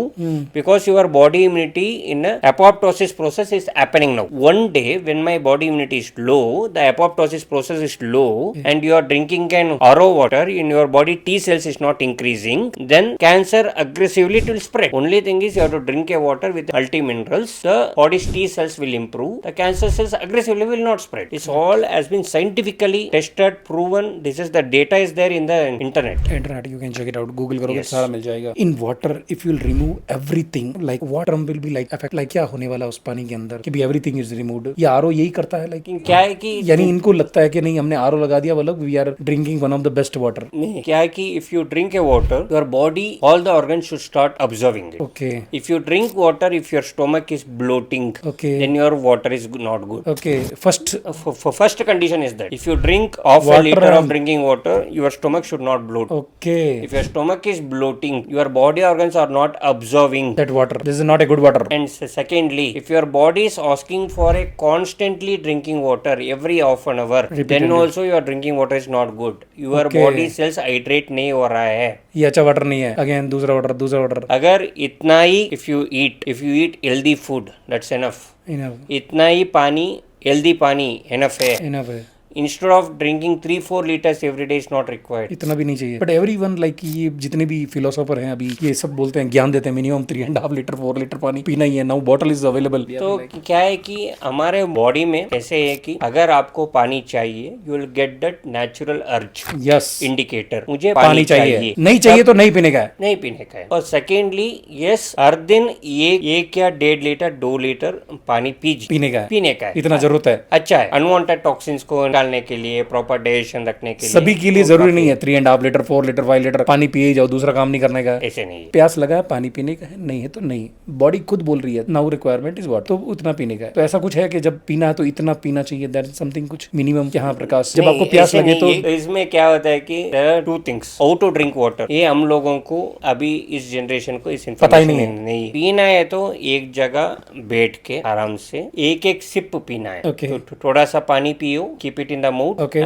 because your body immunity in a apoptosis process is happening now. One day when my body immunity is low, the apoptosis process is low, and you are drinking an RO water, in your body T cells is not increasing, then cancer aggressively it will spread. Only thing is you have to drink a water with multi-minerals, the body's T cells will improve, the cancer cells aggressively will not spread. This all has been scientifically tested, proven. This is the data is there in the internet. Internet you can check it out. Google करोगे Yes. सारा मिल जाएगा. In water if you will remove everything like what term will be like effect like क्या होने वाला उस पानी के अंदर कि भी एवरीथिंग इज रिमूव्ड. ये आरओ यही करता है लाइक क्या है कि यानी इनको लगता है कि नहीं हमने आरओ लगा दिया मतलब we are drinking one of the best water. नहीं, क्या है कि if you drink a water your body all the organ should start observing it. Okay If you drink water, if your stomach is bloating, okay then your water is not good. Okay first For first condition is that if you drink half a Water liter of and- drinking water, your stomach should not bloat. Okay If your stomach is bloating, your body organs are not absorbing. That water this is not a good water. And secondly, if your body is asking for a constantly drinking water every half an hour, then also your drinking water is not good. Your Okay. body cells hydrate नहीं हो रहा है. ये अच्छा वाटर नहीं है. अगेन दूसरा वाटर अगर इतना ही if you eat healthy food, that's enough. Enough इतना ही पानी, हेल्दी पानी enough है. इनफ है. Instead of drinking 3-4 liters every day is not required. इतना भी नहीं चाहिए. बट एवरीवन लाइक ये जितने भी फिलोसोफर हैं अभी ये सब बोलते हैं ज्ञान देते हैं मिनिमम 3.5 लीटर 4 लीटर पानी पीना ही है. Now bottle is available. तो क्या है कि हमारे बॉडी में ऐसे है कि अगर आपको पानी चाहिए, you will get that natural अर्ज यस इंडिकेटर, मुझे पानी चाहिए. नहीं चाहिए तो नहीं पीने का है. नहीं पीने का है. और सेकेंडली यस, हर दिन एक या 1.5 लीटर 2 लीटर पानी पीने का है. पीने का है. इतना जरूरत है. अच्छा है. अनवांटेड टॉक्सिन्स को निकालने के लिए, प्रॉपर डाइजेशन रखने के लिए. सभी के लिए जरूरी नहीं है 3.5 लीटर 4 लीटर 5 लीटर पानी पिए जाओ. दूसरा काम नहीं करने का है. ऐसे नहीं है. प्यास लगा है पानी पीने का है. नहीं है तो नहीं. बॉडी खुद बोल रही है नाउ रिक्वायरमेंट इज व्हाट, तो उतना पीने का है. तो ऐसा कुछ है कि जब पीना है तो इतना पीना चाहिए. दैट इज समथिंग कुछ मिनिमम. यहाँ प्रकाश जब आपको प्यास ऐसे लगे नहीं तो है. इसमें क्या होता है कि there are two things. How to drink water. ये हम लोगों को अभी इस जनरेशन को इस पता ही information नहीं. पीना है तो एक जगह बैठ के आराम से एक सिप पीना है. Okay. तो थोड़ा सा पानी पियो, keep it in the mouth. Okay.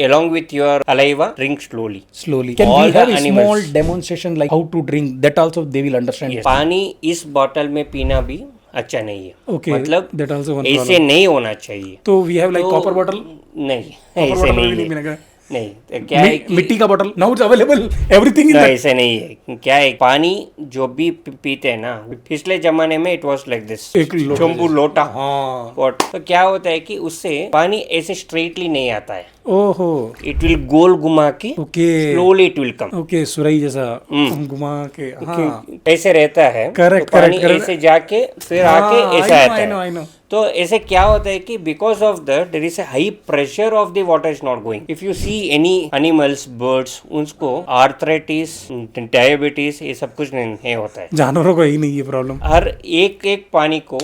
Along with your saliva, drink slowly. slowly. Can All we have the a animals. small demonstration like how to drink? That also they will understand. Yes. पानी इस बॉटल में पीना भी अच्छा नहीं है. Okay. मतलब that also one ऐसे problem. नहीं होना चाहिए. तो we have like तो- copper bottle. नहीं, Copper ऐसे bottle नहीं भी नहीं है. पीने का. नहीं, तो क्या है कि मिट्टी का bottle now it's available everything in नहीं, ऐसे नहीं है. क्या है, पानी जो भी पीते हैं ना, पिछले जमाने में इट वाज लाइक दिस, एक लोटा चंबू लोटा हाँ. पॉट. तो क्या होता है कि उससे पानी ऐसे स्ट्रेटली नहीं आता है. ओहो इट विल गोल घुमा के okay slowly it will come. Okay सुरई जैसा हम घुमा के. हाँ ऐसे रहता है. Correct, तो पानी correct. ऐसे जाके फिर आके ऐसा आता है. I know. तो ऐसे क्या होता है कि because of that there is a high pressure of the water is not going. If you see any animals, birds, उनको आर्थराइटिस, डायबिटीज ये सब कुछ नहीं होता है. जानवरों को ही नहीं ये प्रॉब्लम. हर एक पानी को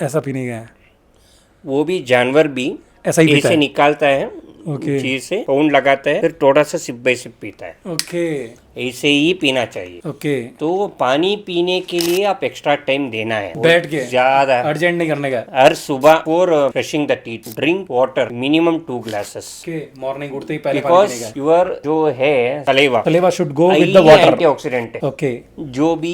ऐसा पीने का है. वो भी जानवर भी ऐसा ही पीता ऐसे है. निकालता है ओके चीज से, पाउंड लगाता है, फिर थोड़ा सा सिप बाई सिप पीता है. ओके ऐसे ही पीना चाहिए. ओके तो पानी पीने के लिए आप एक्स्ट्रा टाइम देना है. बैठ के ज्यादा अर्जेंट नहीं करने का. हर सुबह for brushing the teeth drink water minimum 2 glasses. Okay morning उठते ही पहले पानी पीने बिकॉज का. यूर जो है saliva saliva should go with the water. Antioxidant है. ओके जो भी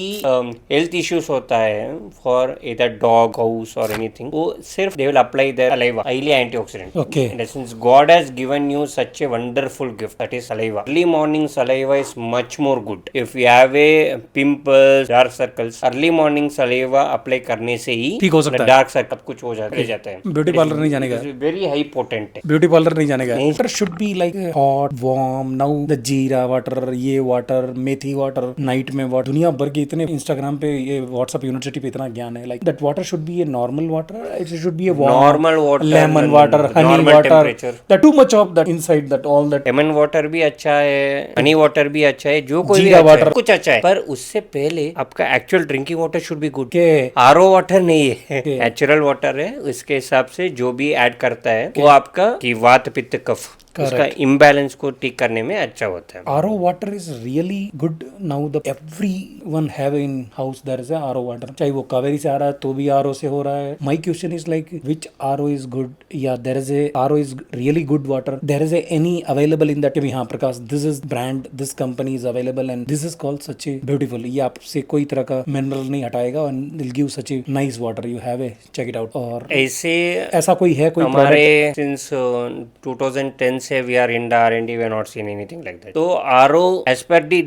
हेल्थ इश्यूज होता है फॉर इधर डॉग हाउस और एनीथिंग, वो सिर्फ they will apply their saliva, highly antioxidant. Okay. In essence, God has given you such a wonderful gift, that is saliva. Early morning saliva is much much more good. If you have a pimples, dark circles, early morning saliva apply करने से ही ठीक हो सकता है। डार्क सर्कल कुछ हो जाता है। ब्यूटी पार्लर नहीं जाने का, वेरी हाई पोटेंट है। ब्यूटी पार्लर नहीं जाने का। Water should be like hot warm, now the जीरा वाटर, ये वाटर, मेथी वाटर, नाइट में वाटर, दुनिया भर के इतने इंस्टाग्राम पे, ये व्हाट्सएप यूनिवर्सिटी पे इतना ज्ञान है, like that water should be a normal water, it should be a normal water, lemon water, Honey water, that too much of that inside that all that. Lemon water भी अच्छा है, हनी वाटर भी अच्छा है, जो कोई भी जीरा अच्छा वाटर है, कुछ अच्छा है, पर उससे पहले आपका actual drinking water should be good. के आरओ वाटर नहीं है, नेचुरल वाटर है। उसके हिसाब से जो भी ऐड करता है वो आपका कि वात पित्त कफ, उसका इम्बैलेंस को ठीक करने में अच्छा होता है। RO water is really good now. The everyone have in house there is a RO water. चाहे वो कावेरी से आ रहा है तो भी RO से हो रहा है. My question is like which RO is good? Yeah, there is a RO is really good water. There is a any available in that कि हाँ प्रकाश this is brand, this company is available and this is called such a beautiful. ये आपसे कोई तरह का mineral नहीं हटाएगा and will give such a nice water. You have a check it out. और ऐसा कोई है कोई हमारे since 2010 से we are in the R&D, we are not seen anything like that. So RO as per the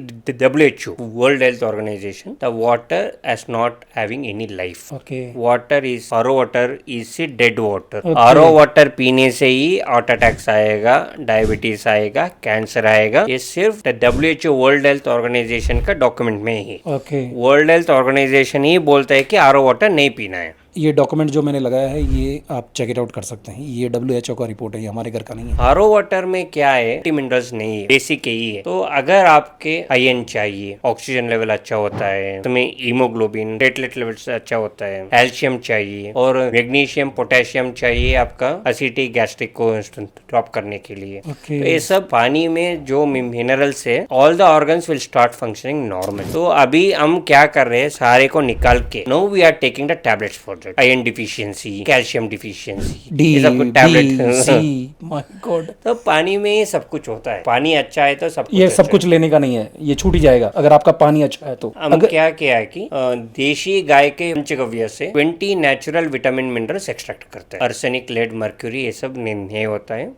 WHO, World Health Organization, the water as not having any life. Okay. Water is RO water is a dead water. Okay. RO water पीने से ही हार्ट अटैक्स आएगा, डायबिटीज आएगा, कैंसर आएगा। ये सिर्फ WHO वर्ल्ड हेल्थ ऑर्गेनाइजेशन का डॉक्यूमेंट में ही। Okay. वर्ल्ड हेल्थ ऑर्गेनाइजेशन ही बोलता है कि RO वाटर नहीं पीना है। ये डॉक्यूमेंट जो मैंने लगाया है ये आप चेक इट आउट कर सकते हैं। ये WHO का रिपोर्ट है, ये हमारे घर का नहीं है। RO वाटर में क्या है, मिनरल्स नहीं है, बेसिक ही है। तो अगर आपके आयरन चाहिए, ऑक्सीजन लेवल अच्छा होता है, तुम्हें हीमोग्लोबिन, प्लेटलेट लेवल अच्छा होता है, कैल्शियम चाहिए और मैग्नीशियम, पोटेशियम चाहिए आपका एसिडिटी गैस्ट्रिक को ड्रॉप करने के लिए। Okay. तो ये सब पानी में जो मिनरल्स है, all the organs will start functioning normal. तो अभी हम क्या कर रहे हैं, सारे को निकाल के now we are taking the tablets for iron deficiency, calcium deficiency, D tablet. My god. तो पानी में सब कुछ होता है, पानी अच्छा है तो सब कुछ ये अच्छा सब कुछ लेने का नहीं है, ये छूट ही जाएगा अगर आपका पानी अच्छा है तो। हम क्या किया है कि देशी गाय के पंचगव्य से 20 नेचुरल विटामिन मिनरल्स एक्सट्रैक्ट करते हैं। अर्सेनिक, लेड, मर्क्यूरी ये सब नहीं होता है।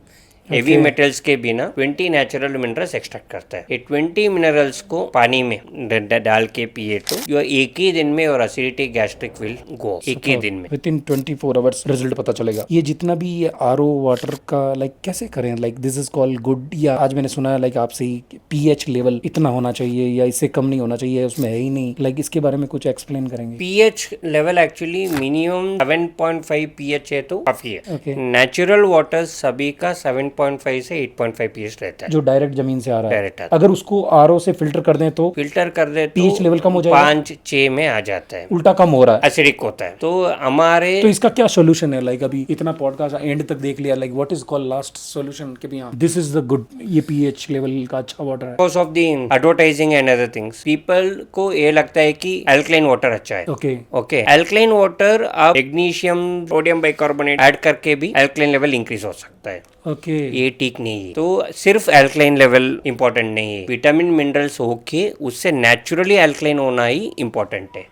हेवी मेटल्स के बिना 20 नेचुरल मिनरल्स एक्सट्रैक्ट करता है। ये 20 मिनरल्स को पानी में डाल के पिए तो यो एक ही दिन में और एसिडिटी गैस्ट्रिक विल गो, एक ही दिन में। विद इन 24 आवर्स रिजल्ट पता चलेगा। ये जितना भी ये RO वाटर का लाइक कैसे करें, like this is called good, या आज मैंने सुना है लाइक आपसे pH लेवल इतना होना चाहिए या इससे कम नहीं होना चाहिए, उसमें है ही नहीं, लाइक इसके बारे में कुछ एक्सप्लेन करेंगे। pH level actually minimum 7.5 pH है तो काफी है। Okay. नेचुरल वाटर सभी का 7.5 से 8.5 pH रहता है, जो डायरेक्ट जमीन से आ रहा है। डायरेक्ट अगर उसको RO से फिल्टर कर दें तो फिल्टर कर दे तो pH लेवल कम हो जाएगा, 5-6 में आ जाता है, उल्टा कम हो रहा है, एसिडिक होता है। तो हमारे तो इसका क्या सोल्यूशन है? लाइक अभी इतना पॉडकास्ट एंड तक देख लिया, like what is called last solution कि भैया दिस इज द गुड, ये pH लेवल का अच्छा वाटर है। Because of the advertising and other things people को ये लगता है कि अल्कलाइन वाटर अच्छा है। ओके ओके, अल्कलाइन वाटर आप मैग्नीशियम, सोडियम बाइकार्बोनेट ऐड करके भी अल्कलाइन लेवल इंक्रीज हो सकता है। ओके, ये ठीक नहीं है। तो सिर्फ अल्कलाइन लेवल इंपॉर्टेंट नहीं है, विटामिन मिनरल्स होके उससे नेचुरली अल्कलाइन होना ही इंपॉर्टेंट है।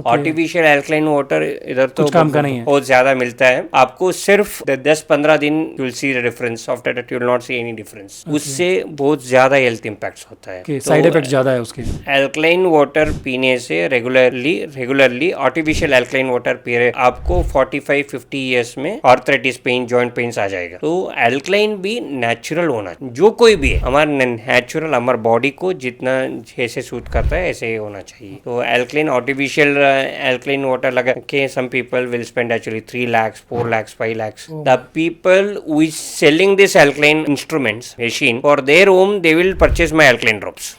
आर्टिफिशियल अल्कलाइन वाटर इधर तो काम का नहीं है, बहुत ज्यादा मिलता है आपको। सिर्फ 10-15 दिन you will see the difference, after that you will not see any difference. उससे बहुत ज्यादा हेल्थ इंपैक्ट्स होता है, साइड इफेक्ट ज्यादा है उसके। अल्कलाइन वाटर पीने से regularly artificial alkaline water P रहे आपको 45-50 ईयर्स में आर्थराइटिस पेन, जॉइंट पेन्स आ जाएगा। तो अल्कलाइन भी नेचुरल होना, जो कोई भी है हमारा नेचुरल, हमारे बॉडी को जितना जैसे सूट करता है ऐसे ही होना चाहिए। तो अल्कलाइन आर्टिफिशियल alkaline water लगा के some people will spend actually 3 lakhs, 4 lakhs, 5 lakhs. The people who is selling this alkaline instruments machine for their home, they will purchase my alkaline drops.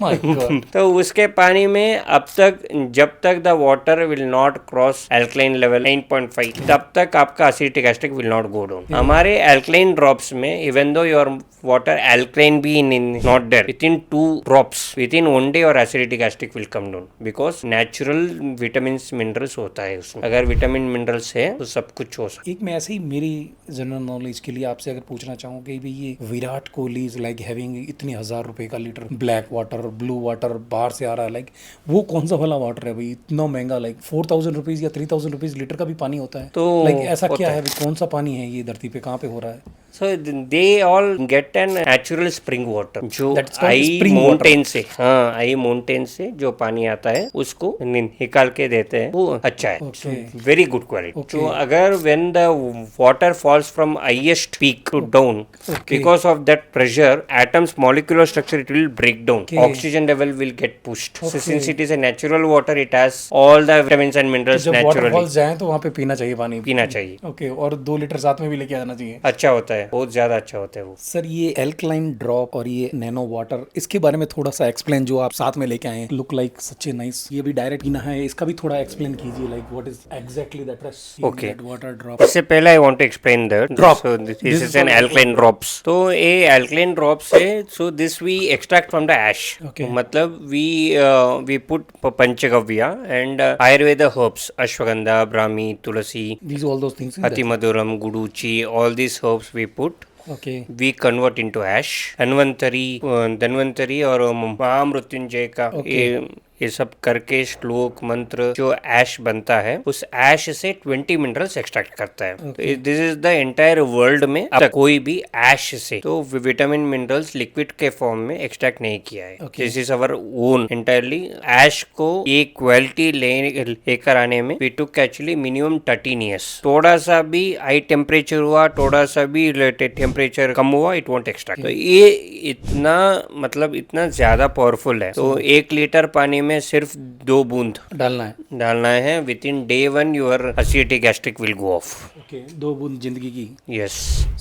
My God. तो उसके पानी में अब तक जब तक the water will not cross alkaline level 9.5 तब तक आपका acidic gastric will not go down. हमारे alkaline drops में even though your water alkaline be in not there, within 2 drops within 1 day और acidic gastric will come down because natural vitamin minerals होता है उसमें। अगर विटामिन मिनरल्स है तो सब कुछ हो सकता है। एक मैं ऐसे ही मेरी जनरल नॉलेज के लिए आपसे अगर पूछना चाहूँ कि भाई ये Virat Kohli is like having इतने 1000 रुपए का litre black water, blue water बाहर से आ रहा है, लाइक वो कौन सा वाला वाटर है भाई इतना महंगा, लाइक 4000 रुपीज या 3000 रुपीज लीटर का भी पानी होता है। तो लाइक ऐसा क्या है, कौन सा पानी है ये धरती पे, कहाँ पे हो रहा है? So they all get an natural spring water जो That's called I spring mountain से, हाँ आई माउंटेन से जो पानी आता है उसको निकाल के देते हैं, वो अच्छा है, Okay. Very good quality. Okay. तो अगर when the water falls from highest peak to down, Okay. because of that pressure atoms molecular structure it will break down, Okay. oxygen level will get pushed, so Okay. since it is a natural water it has all the vitamins and minerals जब naturally, वाटरफॉल्स जाएं तो वहाँ पे पीना चाहिए पानी। पीना चाहिए, ओके, और 2 लीटर साथ में भी लेके आना चाहिए। अच्छा होता है, बहुत ज्यादा अच्छा होता है वो। सर ये एल्कलाइन ड्रॉप और ये नैनो वाटर, इसके बारे में थोड़ा सा एक्सप्लेन, जो आप साथ में लेके आए हैं, look like such a nice, ये भी डायरेक्ट पीना है, इसका भी थोड़ा एक्सप्लेन कीजिए, like what is exactly that Okay. Water drop. इससे पहले I want to explain that Drop. So This this is is an called alkaline drops. तो ये एल्कलाइन ड्रॉप्स है, so this we extract from the ash, Okay. मतलब we put panchagavya and Ayurveda herbs, ashwagandha, brahmi, tulsi, these all those things. Athimadhuram, guduchi, all these herbs we put, okay, we convert into ash, Dhanvantari और महामृत्युंजय का ये सब करके श्लोक मंत्र जो ऐश बनता है, उस ऐश से 20 मिनरल्स एक्सट्रैक्ट करता है। This is the entire world में अब तक कोई भी ऐश से तो विटामिन मिनरल्स लिक्विड के फॉर्म में एक्सट्रैक्ट नहीं किया है। This is our own entirely. Ash को ये क्वालिटी लेकर आने में we took actually minimum 13 years. थोड़ा सा भी हाई टेम्परेचर हुआ, थोड़ा सा भी टेम्परेचर कम हुआ, इट वोंट एक्सट्रैक्ट। तो ये इतना मतलब इतना ज्यादा पावरफुल है। तो 1 लीटर पानी में सिर्फ 2 बूंद डालना है। Within day 1 your acidity gastric will go off. Okay, 2 बूंद जिंदगी की। Yes,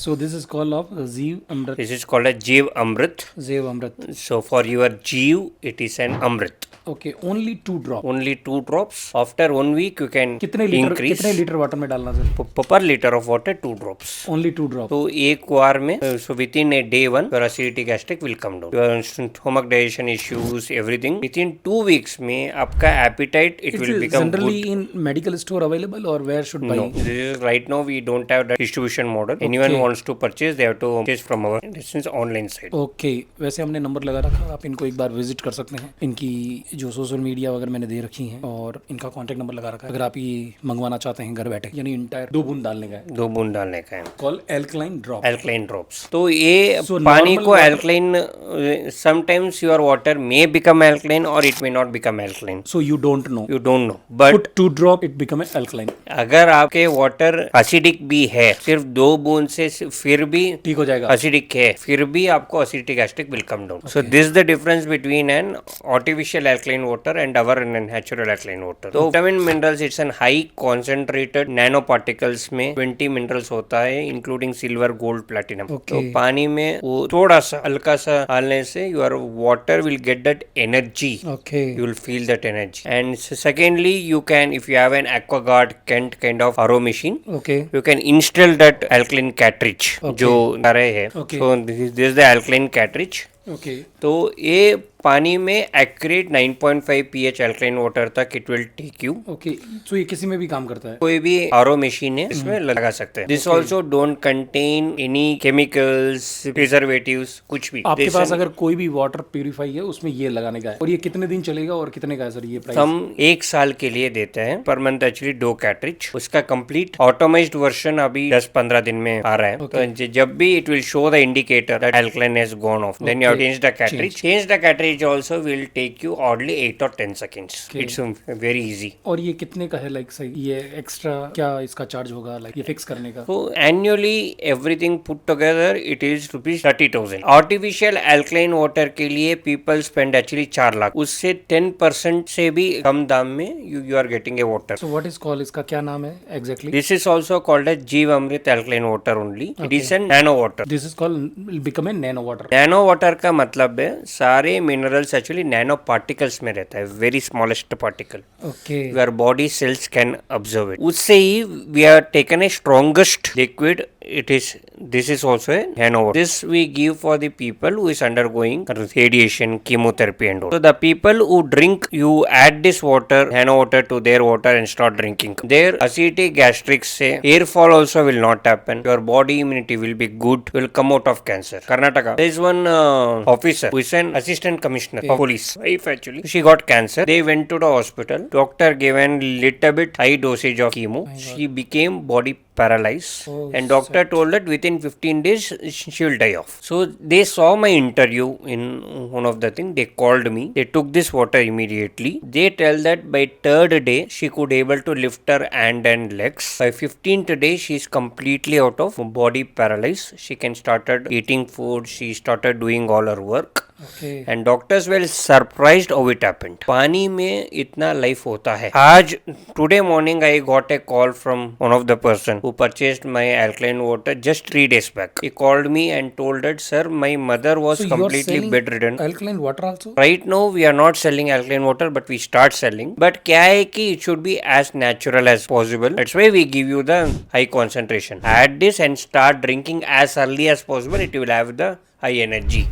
so this is called of जीव अमृत। दिस इज कॉल्ड एज जीव अमृत। जीव अमृत। सो फॉर योर जीव इट इज एन अमृत। Okay, only 2 drop. Only 2 drops. After 1 week you can कितने लीटर वाटर में डालना sir? Per litre of water 2 drops. Only 2 drop. तो एक बार में, so within a day 1 your acidity gastric will come down, your stomach digestion issues everything. Within 2 weeks में आपका appetite it will become generally in medical store available और where should buy? No, this is right now we don't have that distribution model. Anyone wants to purchase, they have to purchase from our distance online site. Okay, वैसे हमने नंबर लगा रखा, आप इनको एक बार विजिट कर सकते हैं। इनकी जो सोशल मीडिया वगैरह मैंने दे रखी हैं और इनका कॉन्टैक्ट नंबर लगा रखा है, अगर आप ये मंगवाना चाहते हैं घर बैठे, यानी इंटायर 2 बूंद डालने का है। 2 बूंद डालने का है। Call alkaline drop. Alkaline drops. तो ये So, पानी normal को water- alkaline, sometimes your water may become alkaline और it may not become alkaline, so you don't know, you don't know, but put 2 drop it become alkaline. अगर आपके वाटर एसिडिक भी है, सिर्फ 2 बूंद से फिर भी ठीक हो जाएगा। एसिडिक है, फिर भी आपको acidic gastric will come down. So this the difference between an artificial alkaline water and our natural alkaline water. तो vitamin minerals it's an high concentrated nano particles में 20 मिनरल्स होता है, इंक्लूडिंग सिल्वर, गोल्ड, प्लैटिनम। तो पानी में वो थोड़ा सा हल्का सा डालने से your water will get that energy, okay, you will feel that energy. And secondly, you can, if you have an AquaGuard Kent kind of RO machine, okay, you can install that alkaline cartridge जो आ रहे हैं। Okay. So this is the alkaline cartridge. Okay, तो ये पानी में एक्यूरेट 9.5 pH अल्कलाइन वाटर तक it will take you. Okay, so ये किसी में भी काम करता है? कोई भी आरओ मशीन है इसमें लगा सकते हैं। This also don't contain any chemicals, preservatives, कुछ भी। आपके पास अगर कोई भी वाटर प्यूरिफाई है उसमें ये लगाने का है, और ये कितने दिन चलेगा और कितने का है सर ये प्राइस? हम 1 साल के लिए देते हैं, पर मंथ एक्चुअली 2 कैट्रिज। उसका कंप्लीट ऑटोमाइज्ड वर्जन अभी 10-15 दिन में आ रहा है। तो जब भी it will show the indicator that alkaline has gone off, then you have change the cartridge. Change the cartridge also will take you oddly 8 or 10 seconds. It's very easy. और ये कितने का है, लाइक सही ये एक्स्ट्रा क्या इसका चार्ज होगा, लाइक ये फिक्स करने का? So annually everything put together it is ₹30,000. Artificial alkaline water के लिए people spend actually 4 लाख। उससे 10% से भी कम दाम में you are getting a water. So what is called, इसका क्या नाम है exactly? This is also called as Jeev Amrit alkaline water only. It is a nano water. This is called become a nano water. Nano water का मतलब है सारे मिनरल्स एक्चुअली नैनो पार्टिकल्स में रहता है, very smallest particle. Okay, your body cells can observe it. उससे ही we are taken a strongest liquid, it is, this is also a nano water. This we give for the people who is undergoing radiation, chemotherapy and all. So the people who drink, you add this water, nano water to their water and start drinking, their acidity gastric से hair fall also will not happen, your body immunity will be good, will come out of cancer. Karnataka, there is one officer who is an assistant commissioner of police, wife actually, she got cancer. They went to the hospital, doctor gave a little bit high dosage of chemo, she became body paralyzed, Oh, and doctor told that within 15 days she will die off. So they saw my interview in one of the thing. They called me. They took this water immediately. They tell that by third day she could able to lift her hand and legs. By 15th day she is completely out of body paralyzed. She can started eating food. She started doing all her work. Okay. And doctors were surprised how it happened. पानी में इतना लाइफ होता है. आज today morning I got a call from one of the person who purchased my alkaline water just 3 days back. He called me and told that, sir, my mother was So you are completely selling bedridden. alkaline water also? Right now we are not selling alkaline water, but we start selling. But क्या है कि it should be as natural as possible. That's why we give you the high concentration. Add this and start drinking as early as possible. It will have the high energy.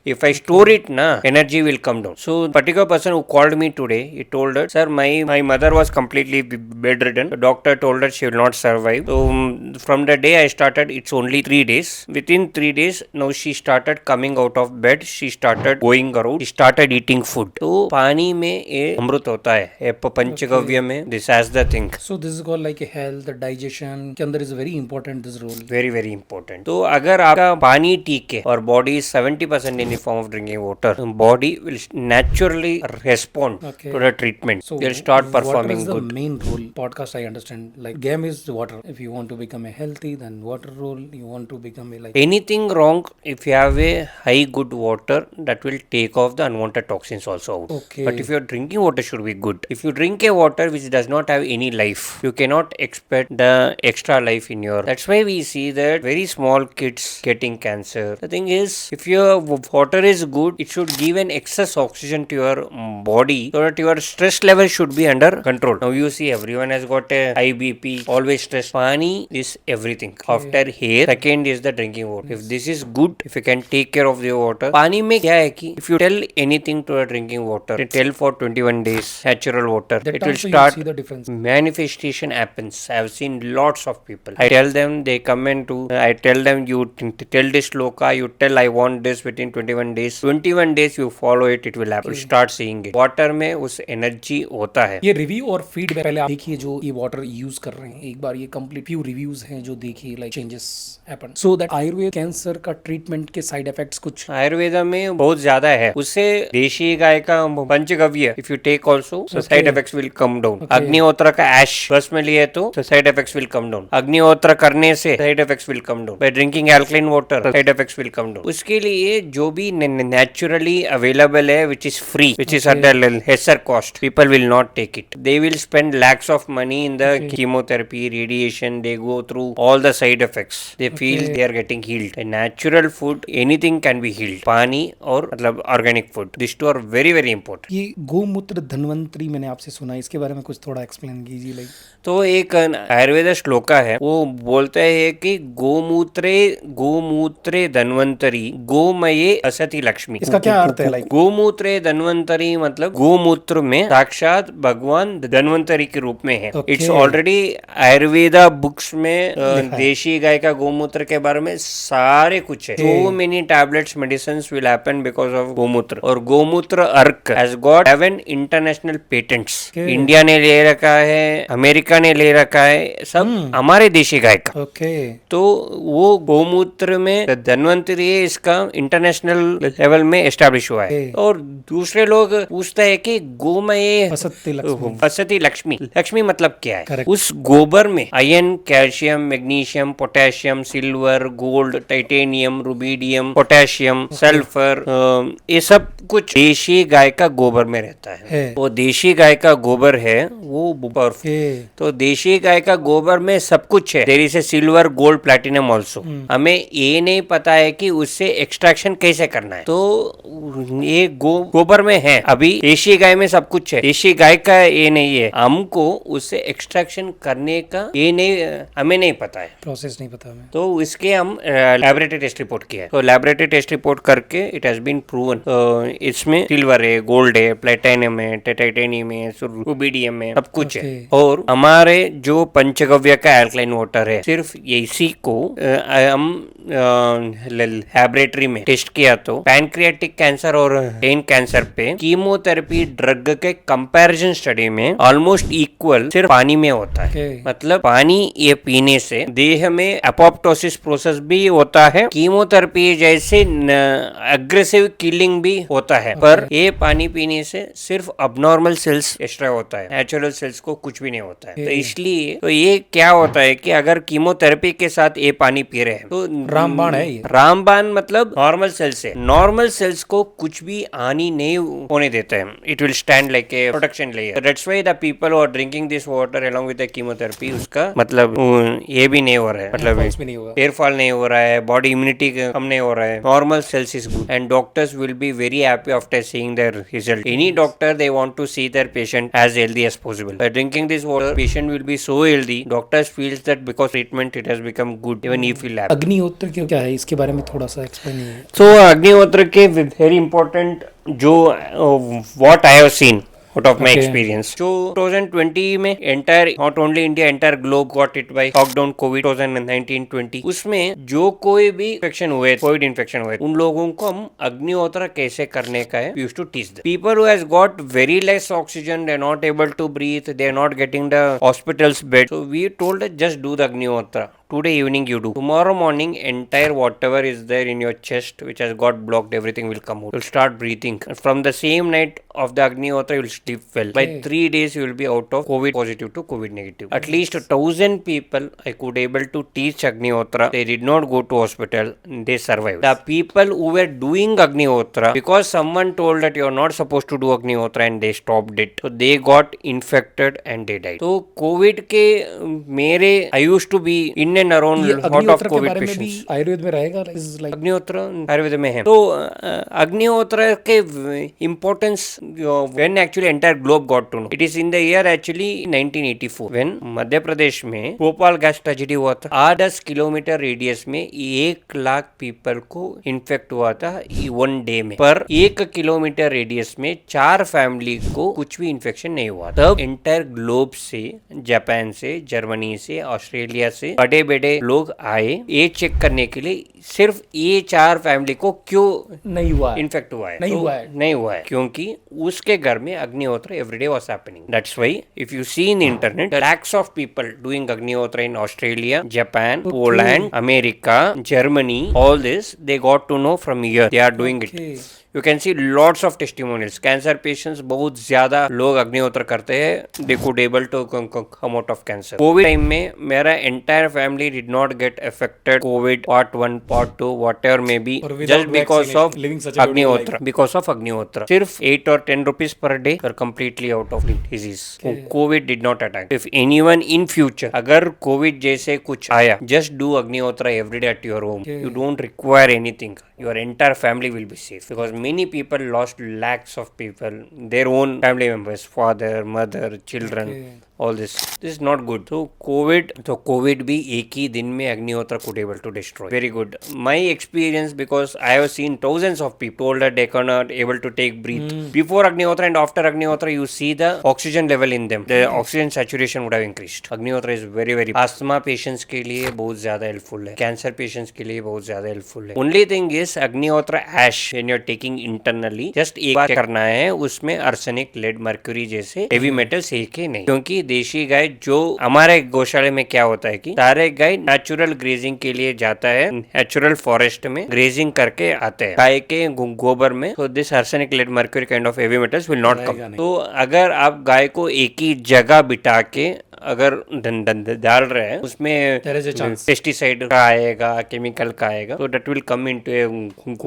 If I store it, energy will come down. So particular person who called me today, he told her, sir, my mother was completely bedridden. The doctor told her she will not survive. So from the day I started, it's only 3 days. Within 3 days, now she started coming out of bed. She started going around. She started eating food. तो पानी में ये अमृत होता है. ये पंचगव्य में this has the thing. So this is called like a health, digestion के अंदर is very important this role. Very very important. तो अगर आपका पानी ठीक है और body is 70% in the form of drinking water, body will naturally respond to the treatment. So They'll start water performing is the good. main role. Podcast I understand. Like game is water. If you want to become a healthy, then water role. You want to become a like. Anything wrong if you have a high good water, that will take off the unwanted toxins also out. Okay. But if your drinking water should be good. If you drink a water which does not have any life, you cannot expect the extra life in your. That's why we see that very small kids getting cancer. The thing is, if your water is good, it should give an excess oxygen to your body so that your stress level should be under control. Now you see everyone has got a high BP, always stress. Pani is everything. After hair, second is the drinking water. If this is good, if you can take care of the water. पानी में क्या है कि if you tell anything to a drinking water, tell for 21 days natural water, That it will also you start. see the difference. Manifestation happens. I have seen lots of people. I tell them, they come into. I tell them, you tell this shloka, you tell I want this within 21 days. 21 days you follow it, it will happen. Start seeing it. Water में उस एनर्जी होता है. ये रिव्यू और फीडबैक पहले आप देखिए जो ये वाटर यूज कर रहे हैं एक बार ये कंप्लीट फ्यू रिव्यूज हैं जो देखिए like changes happen so that Ayurveda cancer का ट्रीटमेंट के साइड इफेक्ट्स कुछ आयुर्वेदा में बहुत ज्यादा है. उससे देशी गाय का panchagavya if you take also side effects will come down. Agnihotra का ऐश बस में लिए तो side effects will come down. Agnihotra करने से side effects will come down. By drinking alkaline water side effects will come down. उसके लिए जो भी naturally available है which is free, which is at the lesser cost, people will not take it. They will spend lakhs of money in the chemotherapy, radiation. They go through all the side effects. They feel they are getting healed. A natural food, anything can be healed. पानी और मतलब organic food, these two are very very important. ये गोमूत्र धन्वंतरी मैंने आपसे सुना इसके बारे में कुछ थोड़ा एक्सप्लेन कीजिए लाइक. तो एक आयुर्वेद श्लोका है वो बोलता है कि गोमूत्रे धन्वंतरी गोमये असति लक्ष्मी. इसका क्या अर्थ है लाइक? गोमूत्रे धन्वंतरी मतलब गोमूत्र में साक्षात भगवान धन्वंतरी के रूप में है. इट्स ऑलरेडी आयुर्वेदा बुक्स में देशी गाय का गोमूत्र के बारे में सारे कुछ है. So many tablets medicine will happen because of गोमूत्र. और गोमूत्र अर्क has got 7 international patents. India ने ले रखा है, अमेरिका ने ले रखा है, सब हमारे देशी गाय का. तो वो गोमूत्र में धन्वंतरी है, इसका इंटरनेशनल लेवल में एस्टेब्लिश हुआ है. और दूसरे लोग पूछते हैं कि गोमय बसती लक्ष्मी. लक्ष्मी मतलब क्या है? Correct. उस गोबर में iron, calcium, magnesium, potassium, silver, gold, titanium, rubidium, potassium, sulphur, ये सब कुछ देशी गाय का गोबर में रहता है. वो देशी गाय का गोबर है वो तो देशी गाय का गोबर में सब कुछ है. There is a silver, gold, platinum also. हमें ये नहीं पता है कि उससे एक्सट्रैक्शन कैसे करना है. तो ये गोबर में है. अभी देशी गाय में सब कुछ है. देशी गाय का ये नहीं है. हमको उससे एक्सट्रैक्शन करने का ये नहीं, हमें नहीं पता है, प्रोसेस नहीं पता हमें. तो इसके हम लैबोरेटरी टेस्ट रिपोर्ट किया है. तो लैबोरेटरी टेस्ट रिपोर्ट करके इट हैज बीन प्रूवन इसमें सिल्वर है, गोल्ड है, प्लेटिनम है, टाइटेनियम है, रुबिडियम है, सब कुछ है। और हमारे जो पंचगव्य का एल्कलाइन वाटर है, सिर्फ इसी को हम लैबोरेटरी में टेस्ट किया तो पैनक्रियाटिक कैंसर और ब्रेन कैंसर पे कीमोथेरेपी ड्रग के कंपैरिजन स्टडी में ऑलमोस्ट इक्वल सिर्फ पानी में होता है। मतलब पानी ये पीने से देह में एपोप्टोसिस प्रोसेस भी होता है, कीमोथेरेपी जैसे अग्रेसिव किलिंग भी होता है, पर ये पानी पीने से सिर्फ अबनॉर्मल सेल्स एक्स्ट्रा होता है, नेचुरल सेल्स को कुछ भी नहीं होता है। तो इसलिए तो ये क्या होता है कि अगर कीमोथेरेपी के साथ ये पानी पी रहे हैं तो रामबाण है ये। रामबाण मतलब नॉर्मल सेल्स है, नॉर्मल सेल्स को कुछ भी हानि नहीं होने देता है। It will stand like a protection layer. That's why the people who are drinking this water along with the chemotherapy, उसका मतलब ये भी नहीं हो रहा है, मतलब हेयर फॉल नहीं हो रहा है, बॉडी इम्यूनिटी कम नहीं हो रहा है, normal cells is good and doctors will be very happy after seeing their result. Any doctor they want to see their patient as healthy as possible. By drinking this water, patient will be so healthy. Doctors feels that because treatment it has become good even if he lab. अग्निहोत्र क्या है, इसके बारे में थोड़ा सा एक्सप्लेन कीजिए। So अग्निहोत्र के very important जो what I have seen out of my experience. So 2020 में entire not only India, entire globe got hit by lockdown COVID 2019-20. उसमें जो कोई भी इन्फेक्शन हुए, कोविड इन्फेक्शन हुए, उन लोगों को हम अग्निहोत्र कैसे करने का है, we used to teach them. People who has got very less oxygen, they are not able to breathe, they are not getting the hospital's bed. So we told that just do the Agnihotra. Today evening you do. Tomorrow morning entire whatever is there in your chest which has got blocked, everything will come out. You'll start breathing. From the same night of the Agnihotra you'll sleep well. By 3 days you will be out of COVID positive to COVID negative. At least 1,000 people I could able to teach Agnihotra. They did not go to hospital. They survived. The people who were doing Agnihotra, because someone told that you are not supposed to do Agnihotra and they stopped it. So they got infected and they died. So COVID के मेरे I used to be in and around lot of COVID patients. Ayurveda में रहेगा अग्निहोत्र आयुर्वेद में है। तो अग्निहोत्र के importance when actually entire globe got to know, it is in the year actually 1984 when Madhya Pradesh में भोपाल गैस ट्रेजेडी हुआ था। 8-10 किलोमीटर रेडियस में 1 लाख पीपल को इन्फेक्ट हुआ था 1 डे में, पर 1 किलोमीटर रेडियस में 4 फैमिली को कुछ भी इन्फेक्शन नहीं हुआ। तब एंटायर ग्लोब से, जापान से, जर्मनी से, ऑस्ट्रेलिया से बड़े बड़े लोग आए ये चेक करने के लिए सिर्फ ये 4 फैमिली को क्यों नहीं हुआ, इन्फेक्ट हुआ है, नहीं हुआ है क्योंकि उसके घर में Agnihotra everyday was happening. That's why if you see in internet lakhs of people doing Agnihotra in Australia, Japan, Poland, America, Germany, all this they got to know from here they are doing it. You can see lots of testimonials. Cancer patients बहुत ज्यादा लोग अग्निहोत्र करते हैं, they could able to come out of cancer. COVID time में मेरा entire family did not get affected COVID part 1, part 2, whatever may be, just because of अग्निहोत्र. Because of अग्निहोत्र. सिर्फ 8 or 10 rupees per day are completely out of the disease. COVID did not attack. If anyone in future अगर COVID जैसे कुछ आया, just do अग्निहोत्र every day at your home. You don't require anything. Your entire family will be safe because many people lost lakhs of people, their own family members, father, mother, children. All this is not good. So COVID भी एक ही दिन में अग्निहोत्र could able to destroy. Very good. My experience, because I have seen thousands of people told that they cannot able to take breathe before Agnihotra and after Agnihotra. You see the oxygen level in them, the oxygen saturation would have increased. Agnihotra is very very asthma patients के लिए बहुत ज्यादा helpful है, cancer patients के लिए बहुत ज्यादा helpful है. Only thing is Agnihotra ash when you are taking internally, just एक बार करना है, उसमें arsenic, lead, mercury जैसे heavy metals है कि नहीं, क्योंकि देशी गाय जो हमारे गौशाले में क्या होता है कि सारे गाय नेचुरल ग्रेजिंग के लिए जाता है, नेचुरल फॉरेस्ट में ग्रेजिंग करके आते हैं गाय के गोबर में। तो this arsenic, lead, mercury kind of heavy metals will not come. तो अगर आप गाय को एक ही जगह बिठा के अगर डाल रहे हैं, उसमें पेस्टिसाइड का आएगा, केमिकल का आएगा, तो that will come into a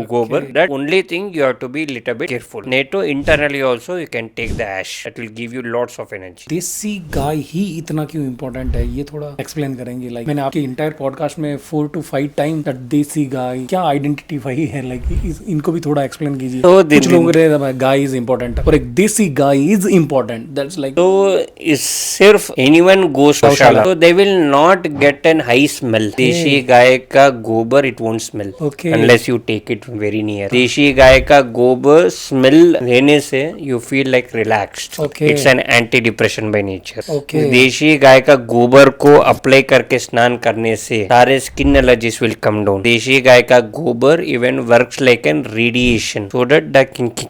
गोबर। That only thing you have to be little bit careful. नेटो internally also you can take the ash, that will give you lots of energy. देसी गाय ही इतना क्यों इम्पोर्टेंट है, ये थोड़ा एक्सप्लेन करेंगे? लाइक मैंने आपके इंटायर पॉडकास्ट में 4 to 5 टाइम दैट देसी गाय क्या आइडेंटिफाई है, लाइक इनको भी थोड़ा एक्सप्लेन कीजिए। तो कुछ लोग रहे गाय इज इम्पोर्टेंट और एक देसी guy is important, that's like. तो सिर्फ anyone anyone goes to Goshala, so they will not get an high smell. देशी गाय का गोबर it won't smell unless you take it very near. देशी गाय का गोबर smell लेने से you feel like relaxed. It's an anti-depression by nature. देशी गाय का गोबर को अप्लाई करके स्नान करने से सारे skin allergies will come down. देशी गाय का गोबर even works like an radiation so that the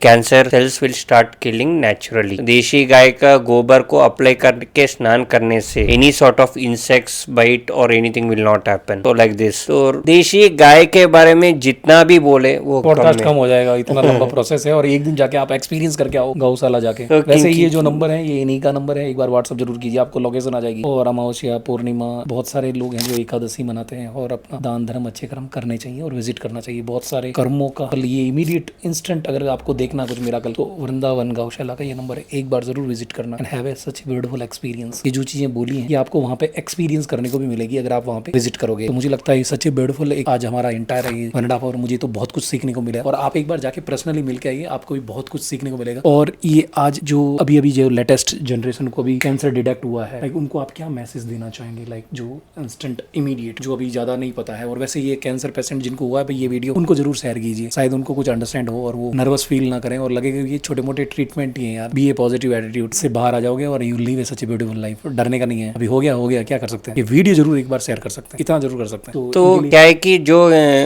cancer cells will start killing naturally. देशी गाय का गोबर को अप्लाई करके स्नान करने से any sort of insects bite or anything will not happen. So like this. तो देशी गाय के बारे में जितना भी बोले वो पॉडकास्ट कम हो जाएगा, इतना लंबा प्रोसेस है और एक दिन जाके आप एक्सपीरियंस करके आओ गौशाला जाके। वैसे ये जो नंबर है ये इन्हीं का नंबर है, एक बार व्हाट्सएप जरूर कीजिए, आपको लोकेशन आ जाएगी। और अमावस्या पूर्णिमा बहुत सारे लोग हैं जो एकादशी मनाते हैं और अपना दान धर्म अच्छे कर्म करने चाहिए और विजिट करना चाहिए। बहुत सारे कर्मों का फल ये इमीडिएट इंस्टेंट अगर आपको देखना कुछ मिराकल तो वृंदावन गौशाला का ये नंबर है, एक बार जरूर विजिट करना and have a such beautiful experience. ये जो चीजें बोली हैं ये आपको वहाँ पे एक्सपीरियंस करने को भी मिलेगी अगर आप वहाँ पे विजिट करोगे। तो मुझे लगता है सच ब्यूटीफुल आज हमारा इंटायर 1.5 आवर मुझे तो बहुत कुछ सीखने को मिला और आप एक बार जाके पर्सनली मिलके आइए, आपको भी बहुत कुछ सीखने को मिलेगा। और ये आज जो अभी जो लेटेस्ट जनरेशन को भी कैंसर डिटेक्ट हुआ है, लाइक उनको आप क्या मैसेज देना चाहेंगे, लाइक जो इंस्टेंट इमीडिएट जो अभी ज्यादा नहीं पता है। और वैसे ये कैंसर पेशेंट जिनको हुआ है ये वीडियो उनको जरूर शेयर कीजिए, शायद उनको कुछ अंडरस्टैंड हो और वो नर्वस फील ना करें और लगेगा ये छोटे मोटे ट्रीटमेंट ही है यार। बी ए पॉजिटिव एटीट्यूड से बाहर आ जाओगे और you live A such a beautiful life. डरने का नहीं है, अभी हो गया क्या कर सकते हैं। ये वीडियो जरूर एक बार शेयर कर सकते हैं, इतना जरूर कर सकते हैं। तो क्या है कि जो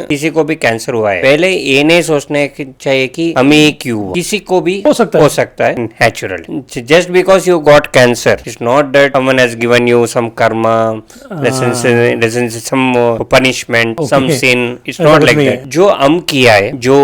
किसी को भी कैंसर हुआ है पहले ये नहीं सोचने चाहिए कि हमें क्यों हुआ, किसी को भी हो सकता है natural. Just because you got cancer it's not that someone has given you some karma some punishment some sin, it's not like that. जो हम किया है, जो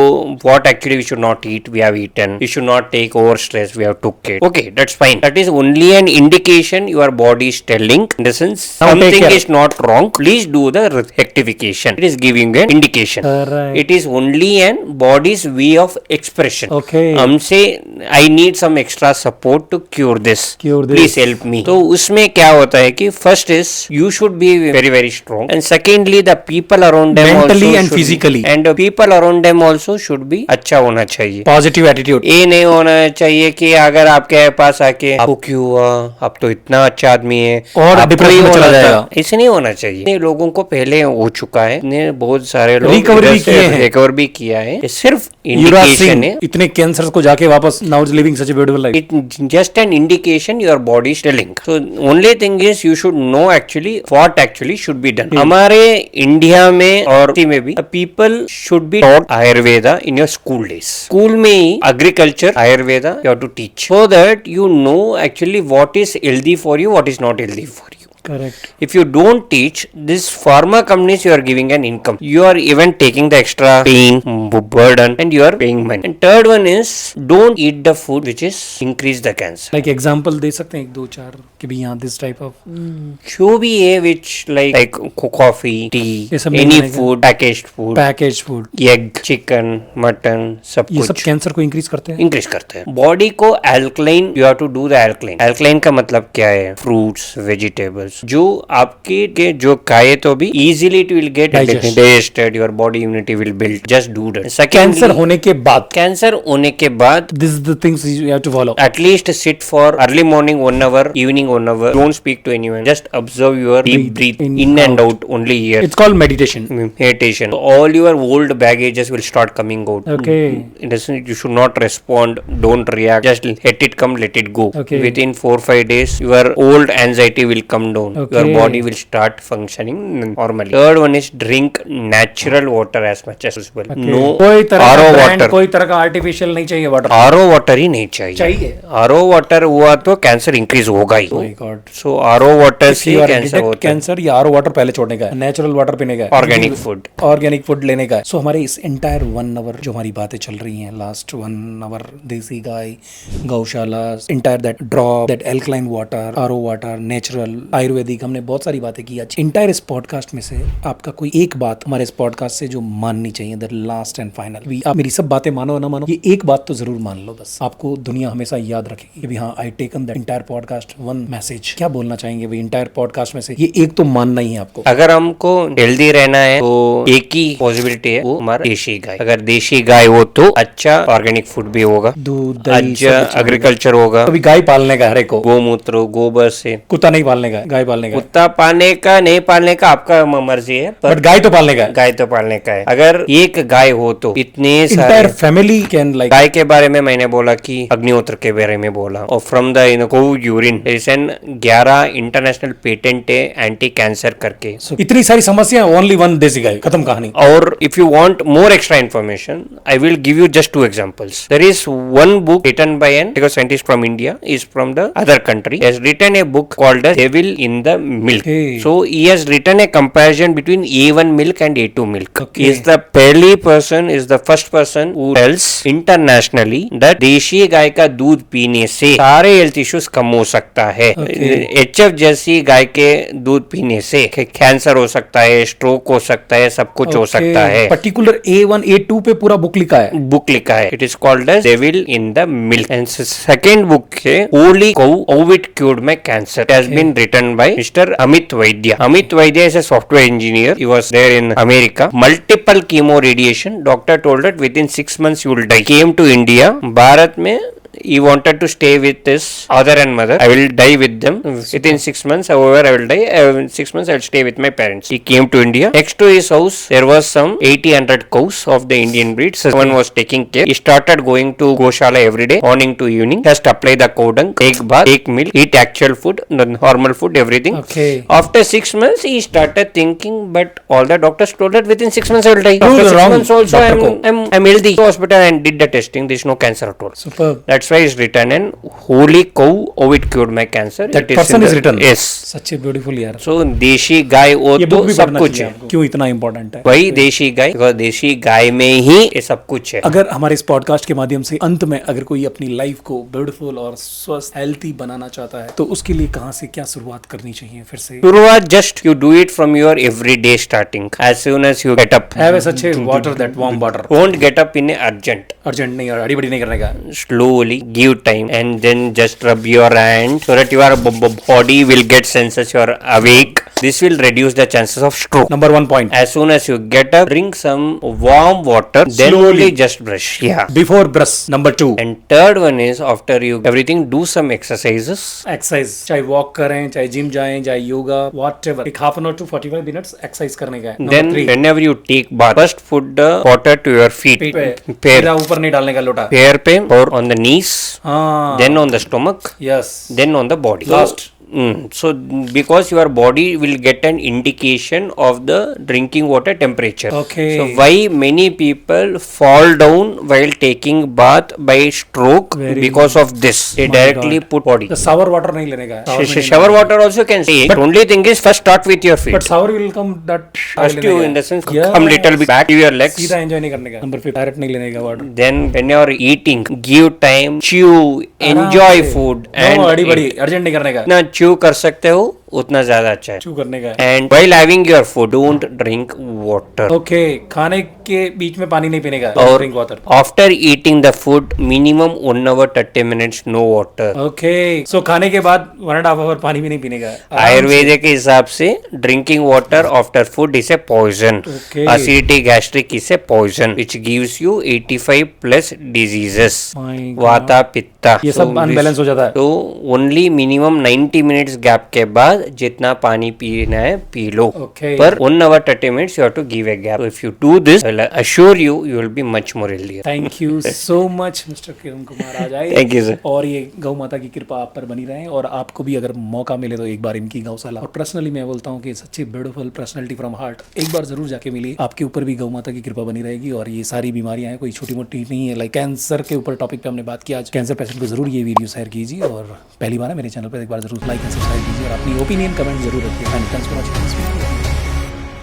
what actually we should not eat we have eaten, we should not take over stress we have took it, okay that's fine. That is only an indication your body is telling in the sense something is not wrong, please do the rectification. It is giving an indication. Right. It is only an body's way of expression. Okay. हमसे I need some extra support to cure this. Please help me. तो उसमें क्या होता है कि first is you should be very very strong and secondly the people around them mentally also and physically and the people around them also should be अच्छा होना चाहिए, positive attitude. ये नहीं होना चाहिए कि अगर आपके पास आके आपको क्यों हुआ, आप तो इतना अच्छा आदमी है और डिप्रेशन में चला जाएगा, ऐसे नहीं होना चाहिए। लोगों को पहले हो चुका है, ने बहुत सारे लोग रिकवर भी किया है, सिर्फ इंडिकेशन है। इतने कैंसर को जाके वापस now is living such a beautiful life. It just an indication your body is telling. So only thing is you should know actually what actually should be done. हमारे इंडिया में और में भी people should be taught Ayurveda in your school days. School में ही agriculture Ayurveda you have to teach so that you know actually what is healthy for you, what is not healthy for you. Correct. If you don't teach, this pharma companies you are giving an income. You are even taking the extra pain, burden, and you are paying money. And third one is don't eat the food which is increase the cancer. Like example दे सकते हैं एक दो चार कि भी यहाँ this type of जो भी है which like coffee, tea, any food, packaged food, egg, chicken, mutton, सब कुछ। ये सब कैंसर को increase करते हैं? Increase करते हैं। Body को alkaline, you have to do the alkaline. Alkaline का मतलब क्या है? Fruits, vegetables. जो आपके के जो खाए तो भी easily it will get digested, your body immunity will build. Just do that. Cancer होने के बाद this is the things you have to follow. At least sit for early morning 1 hour, evening 1 hour. Don't speak to anyone. Just observe your deep breathe in and out only here. It's called meditation. So all your old baggages will start coming out. Okay. You should not respond. Don't react. Just let it come, let it go. Okay. Within 4-5 days, your old anxiety will come down. Okay. Your body will start functioning normally. Third one is drink natural water as much as possible. Okay. No RO water. कोई तरह का आर्टिफिशियल नहीं चाहिए वाटर। RO water ही नहीं चाहिए। RO water हुआ तो कैंसर इंक्रीज होगा ही। Oh my God. So RO water से कैंसर होता है। कैंसर या RO वाटर पहले छोड़ने का है, नेचुरल वाटर पीने का है, ऑर्गेनिक फूड लेने का है। सो हमारे इस एंटायर 1 आवर जो हमारी बातें चल रही हैं, लास्ट 1 आवर देसी गाय, गौशाला, entire that drop, that alkaline water, RO water, natural, Ayurvedic Ayurvedic, हमने बहुत सारी बातें की आज इंटायर इस पॉडकास्ट में से। आपका कोई एक बात हमारे इस पॉडकास्ट से जो माननी चाहिए, द लास्ट एंड फाइनल। आप मेरी सब बातें मानो ना मानो, ये एक बात तो जरूर मान लो, बस आपको दुनिया हमेशा याद रखेगी कि हाँ, I taken the entire podcast one message. क्या बोलना चाहेंगे भाई इंटायर पॉडकास्ट में से? ये एक तो मानना ही है आपको। अगर हमको हेल्दी रहना है तो एक ही पॉसिबिलिटी है, वो हमारा देशी गाय। अगर देशी गाय हो तो अच्छा ऑर्गेनिक फूड भी होगा, दूध दही अच्छा एग्रीकल्चर होगा। अभी गाय पालने का हर एक को, गोमूत्र गोबर से। कुत्ता नहीं पालने का, गाय पालने का। कुत्ता पालने का नहीं पालने का आपका मर्जी है, बट गाय तो पालने का है। गाय तो पालने का है। अगर एक गाय हो तो इतने इंटायर सारे फैमिली कैन लाइक। गाय के बारे में मैंने बोला कि अग्निहोत्र के बारे में बोला, और from the go urine recent 11 international patent है एंटी कैंसर करके। इतनी सारी समस्या, ओनली वन देसी गाय, खत्म कहानी। और if you want more extra information, I will give you just 2 examples. There is one book written by an scientist from India, is from the other country. He has written a book called The Devil in the Milk. Hey. So he has written a comparison between A1 milk and A2 milk. Okay. He is the first person who tells internationally that देशी गाय का दूध पीने से सारे हेल्थ इश्यूज कम हो सकता है। Okay. HF जैसी गाय के दूध पीने से कैंसर हो सकता है, स्ट्रोक हो सकता है, सब कुछ हो सकता है। पर्टिकुलर A1 A2 पे पूरा बुक लिखा है। बुक लिखा है, it is called as Devil in the Milk. And second book है Holy Cow how it cured my cancer. It has been written by mister Amit Vaidya. Amit Vaidya is a software engineer, he was there in America. Multiple chemo radiation, doctor told that within 6 months you will die. Came to India, भारत में he wanted to stay with his father and mother. I will die with them within 6 months. However, I will die. In 6 months, I will stay with my parents. He came to India. Next to his house, there was some 80-100 cows of the Indian breed. So someone was taking care. He started going to Goshala every day, morning to evening. Just apply the cow dung, take bath, take milk, eat actual food, the normal food, everything. Okay. After 6 months, he started thinking, but all the doctors told that within 6 months I will die. Prove After 6 wrong, months also, Dr. I'm healthy. Go to hospital and did the testing. There is no cancer at all. Superb. That's why it's written in holy cow how it cured my cancer. That It person in is the- written. Yes. Such beautiful यार। So देशी गाय वो ये तो बुक भी सब पढ़ना कुछ चाहिए है। आपको। क्यों इतना इंपॉर्टेंट है? वही देशी गाय, because देशी गाय में ही ये सब कुछ है। अगर हमारे इस पॉडकास्ट के माध्यम से अंत में अगर कोई अपनी लाइफ को ब्यूटीफुल और स्वस्थ हेल्थी बनाना चाहता है तो उसके लिए कहाँ से क्या शुरुआत करनी चाहिए? फिर से शुरुआत just you do it from your everyday starting. As soon as you get up, have such water, that warm water. won't get up in a urgent. Urgent नहीं, अड़ी बड़ी नहीं करने का। Slowly give time and then just rub your hand so that your body will get senses you are awake. This will reduce the chances of stroke. Number 1 point, As soon as you get up, drink some warm water, then Slowly. only just brush. Yeah. Before brush. Number 2, And third one is after you everything, do some exercises. Exercise. चाहे वॉक करें, चाहे जिम जाएं, चाहे योगा, व्हाटएवर, एक half an hour to 45 minutes exercise करने का है। Then number 3, whenever you take bath, first put the water to your feet. पेट पे, पैर सीधा ऊपर नहीं डालने का लोटा। पैर पे or on the knees, हाँ, then on the stomach, yes, then on the body. Last. So because your body will get an indication of the drinking water temperature. Okay. So why many people fall down while taking bath by stroke? Very Because of this. They My directly God. put body. तो शावर वाटर नहीं लेने का है। Shower water also can say. But only thing is first start with your feet. But shower will come that First you in the sense come little bit back to your legs. सीधा एंजॉय नहीं करने का। नंबर 5, डायरेक्ट नहीं लेने का water. Then when you are eating, give time, chew, enjoy food, and अड़ी बड़ी अर्जेंट नहीं करने का, जितना chew कर सकते हो उतना ज्यादा अच्छा है। चू करने का। And while having your food, don't drink water. Okay, खाने के बीच में पानी नहीं पीने का, और drink water. after eating the food, minimum 1 hour 30 minutes no water. Okay, सो खाने के बाद 1.5 आवर पानी भी नहीं पीने का। आयुर्वेद के हिसाब से drinking water after food is a poison. Okay. Acidity gastric is a poison which gives you 85 plus diseases, My God. वाता पित्ता। ये सब अनबैलेंस हो जाता है। तो ओनली मिनिमम 90 मिनट्स गैप के बाद जितना पानी पीना है पी लो। Okay. पर 1 hour 30 minutes you have to give a gap. So if you do this, I will assure you, you will be much more healthier. Thank you so much mister Kiran Kumar आजाए। Thank you, sir. और ये गौ माता की कृपा आप पर बनी रहे, और आपको भी अगर मौका मिले तो एक बार इनकी गौशाला, और पर्सनली मैं बोलता हूँ कि सच्ची ब्यूटीफुल पर्सनालिटी फ्रॉम हार्ट, एक बार जरूर जाके मिलिए। आपके ऊपर भी गौ माता की कृपा बनी रहेगी, और ये सारी बीमारियां हैं कोई छोटी मोटी नहीं है। लाइक कैंसर के ऊपर टॉपिक पे हमने बात की आज। कैंसर पेशेंट को जरूर ये वीडियो शेयर कीजिए, और पहली बार है मेरे चैनल पर, एक बार जरूर लाइक एंड सब्सक्राइब कीजिए, और अपनी ओपिनियन कमेंट जरूर रखिए। Thanks for watching this video.